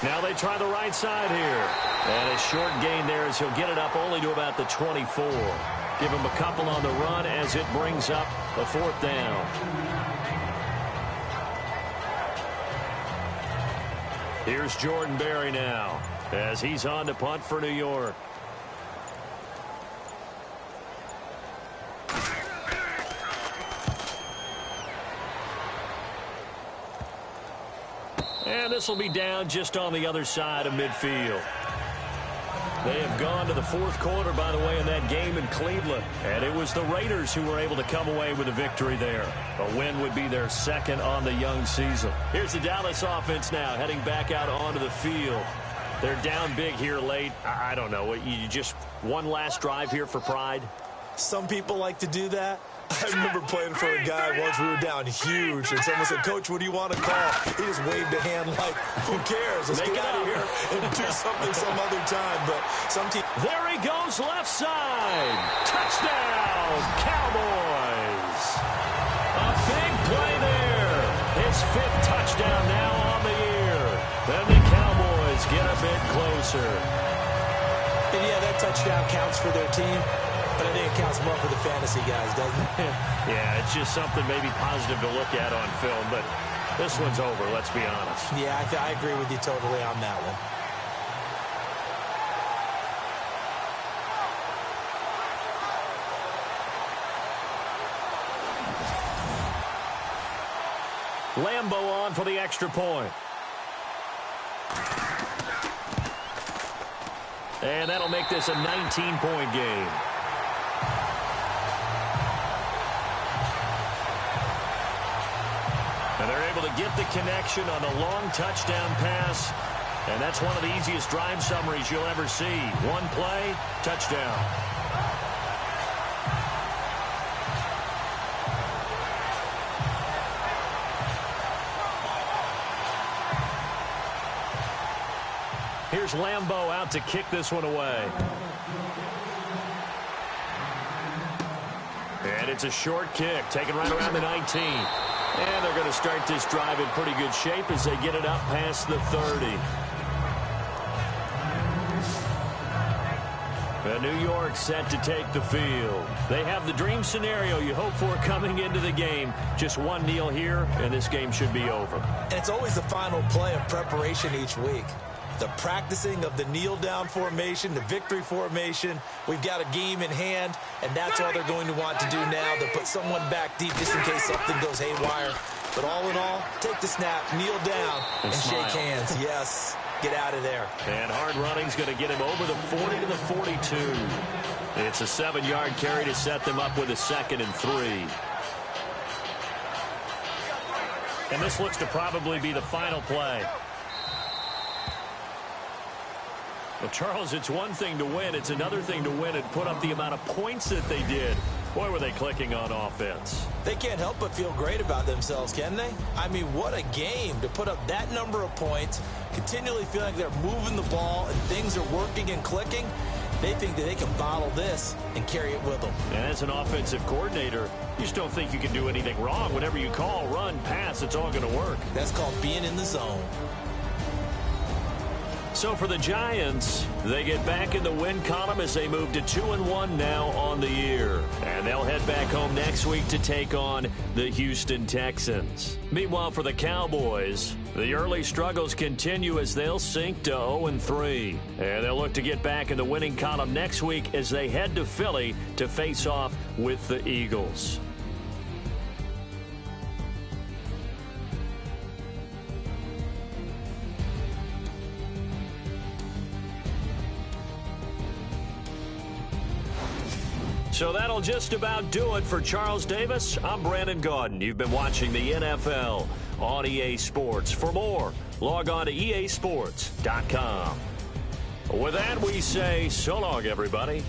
Now they try the right side here. And a short gain there as he'll get it up only to about the 24. Give him a couple on the run as it brings up a 4th down. Here's Jordan Berry now as he's on to punt for New York. And this will be down just on the other side of midfield. They have gone to the 4th quarter, by the way, in that game in Cleveland. And it was the Raiders who were able to come away with a victory there. A win would be their 2nd on the young season. Here's the Dallas offense now heading back out onto the field. They're down big here late. I don't know. You just one last drive here for pride? Some people like to do that. I remember playing for a guy once we were down huge, and someone said, "Coach, what do you want to call?" He just waved a hand like, who cares? Let's get out of here and do something some other time. But some team. There he goes, left side. Touchdown, Cowboys. A big play there. His 5th touchdown now on the year. Then the Cowboys get a bit closer. And yeah, that touchdown counts for their team. But I think it counts more for the fantasy guys, doesn't it? Yeah, it's just something maybe positive to look at on film, but this one's over, let's be honest. Yeah, I agree with you totally on that one. Lambo on for the extra point. And that'll make this a 19-point game. And they're able to get the connection on a long touchdown pass. And that's one of the easiest drive summaries you'll ever see. One play, touchdown. Here's Lambeau out to kick this one away. And it's a short kick, taken right around the 19. And they're going to start this drive in pretty good shape as they get it up past the 30. New York set to take the field. They have the dream scenario you hope for coming into the game. Just one kneel here, and this game should be over. And it's always the final play of preparation each week. The practicing of the kneel-down formation, the victory formation. We've got a game in hand, and that's all they're going to want to do now. They'll put someone back deep just in case something goes haywire. But all in all, take the snap, kneel down, and shake hands. Yes. Get out of there. And hard running's going to get him over the 40 to the 42. It's a 7-yard carry to set them up with a 2nd and 3. And this looks to probably be the final play. Well, Charles, it's one thing to win. It's another thing to win and put up the amount of points that they did. Boy, were they clicking on offense. They can't help but feel great about themselves, can they? I mean, what a game to put up that number of points, continually feeling like they're moving the ball and things are working and clicking. They think that they can bottle this and carry it with them. And as an offensive coordinator, you just don't think you can do anything wrong. Whatever you call, run, pass, it's all going to work. That's called being in the zone. So for the Giants, they get back in the win column as they move to 2-1 now on the year. And they'll head back home next week to take on the Houston Texans. Meanwhile, for the Cowboys, the early struggles continue as they'll sink to 0-3. And they'll look to get back in the winning column next week as they head to Philly to face off with the Eagles. So that'll just about do it for Charles Davis. I'm Brandon Gaudin. You've been watching the NFL on EA Sports. For more, log on to easports.com. With that, we say so long, everybody.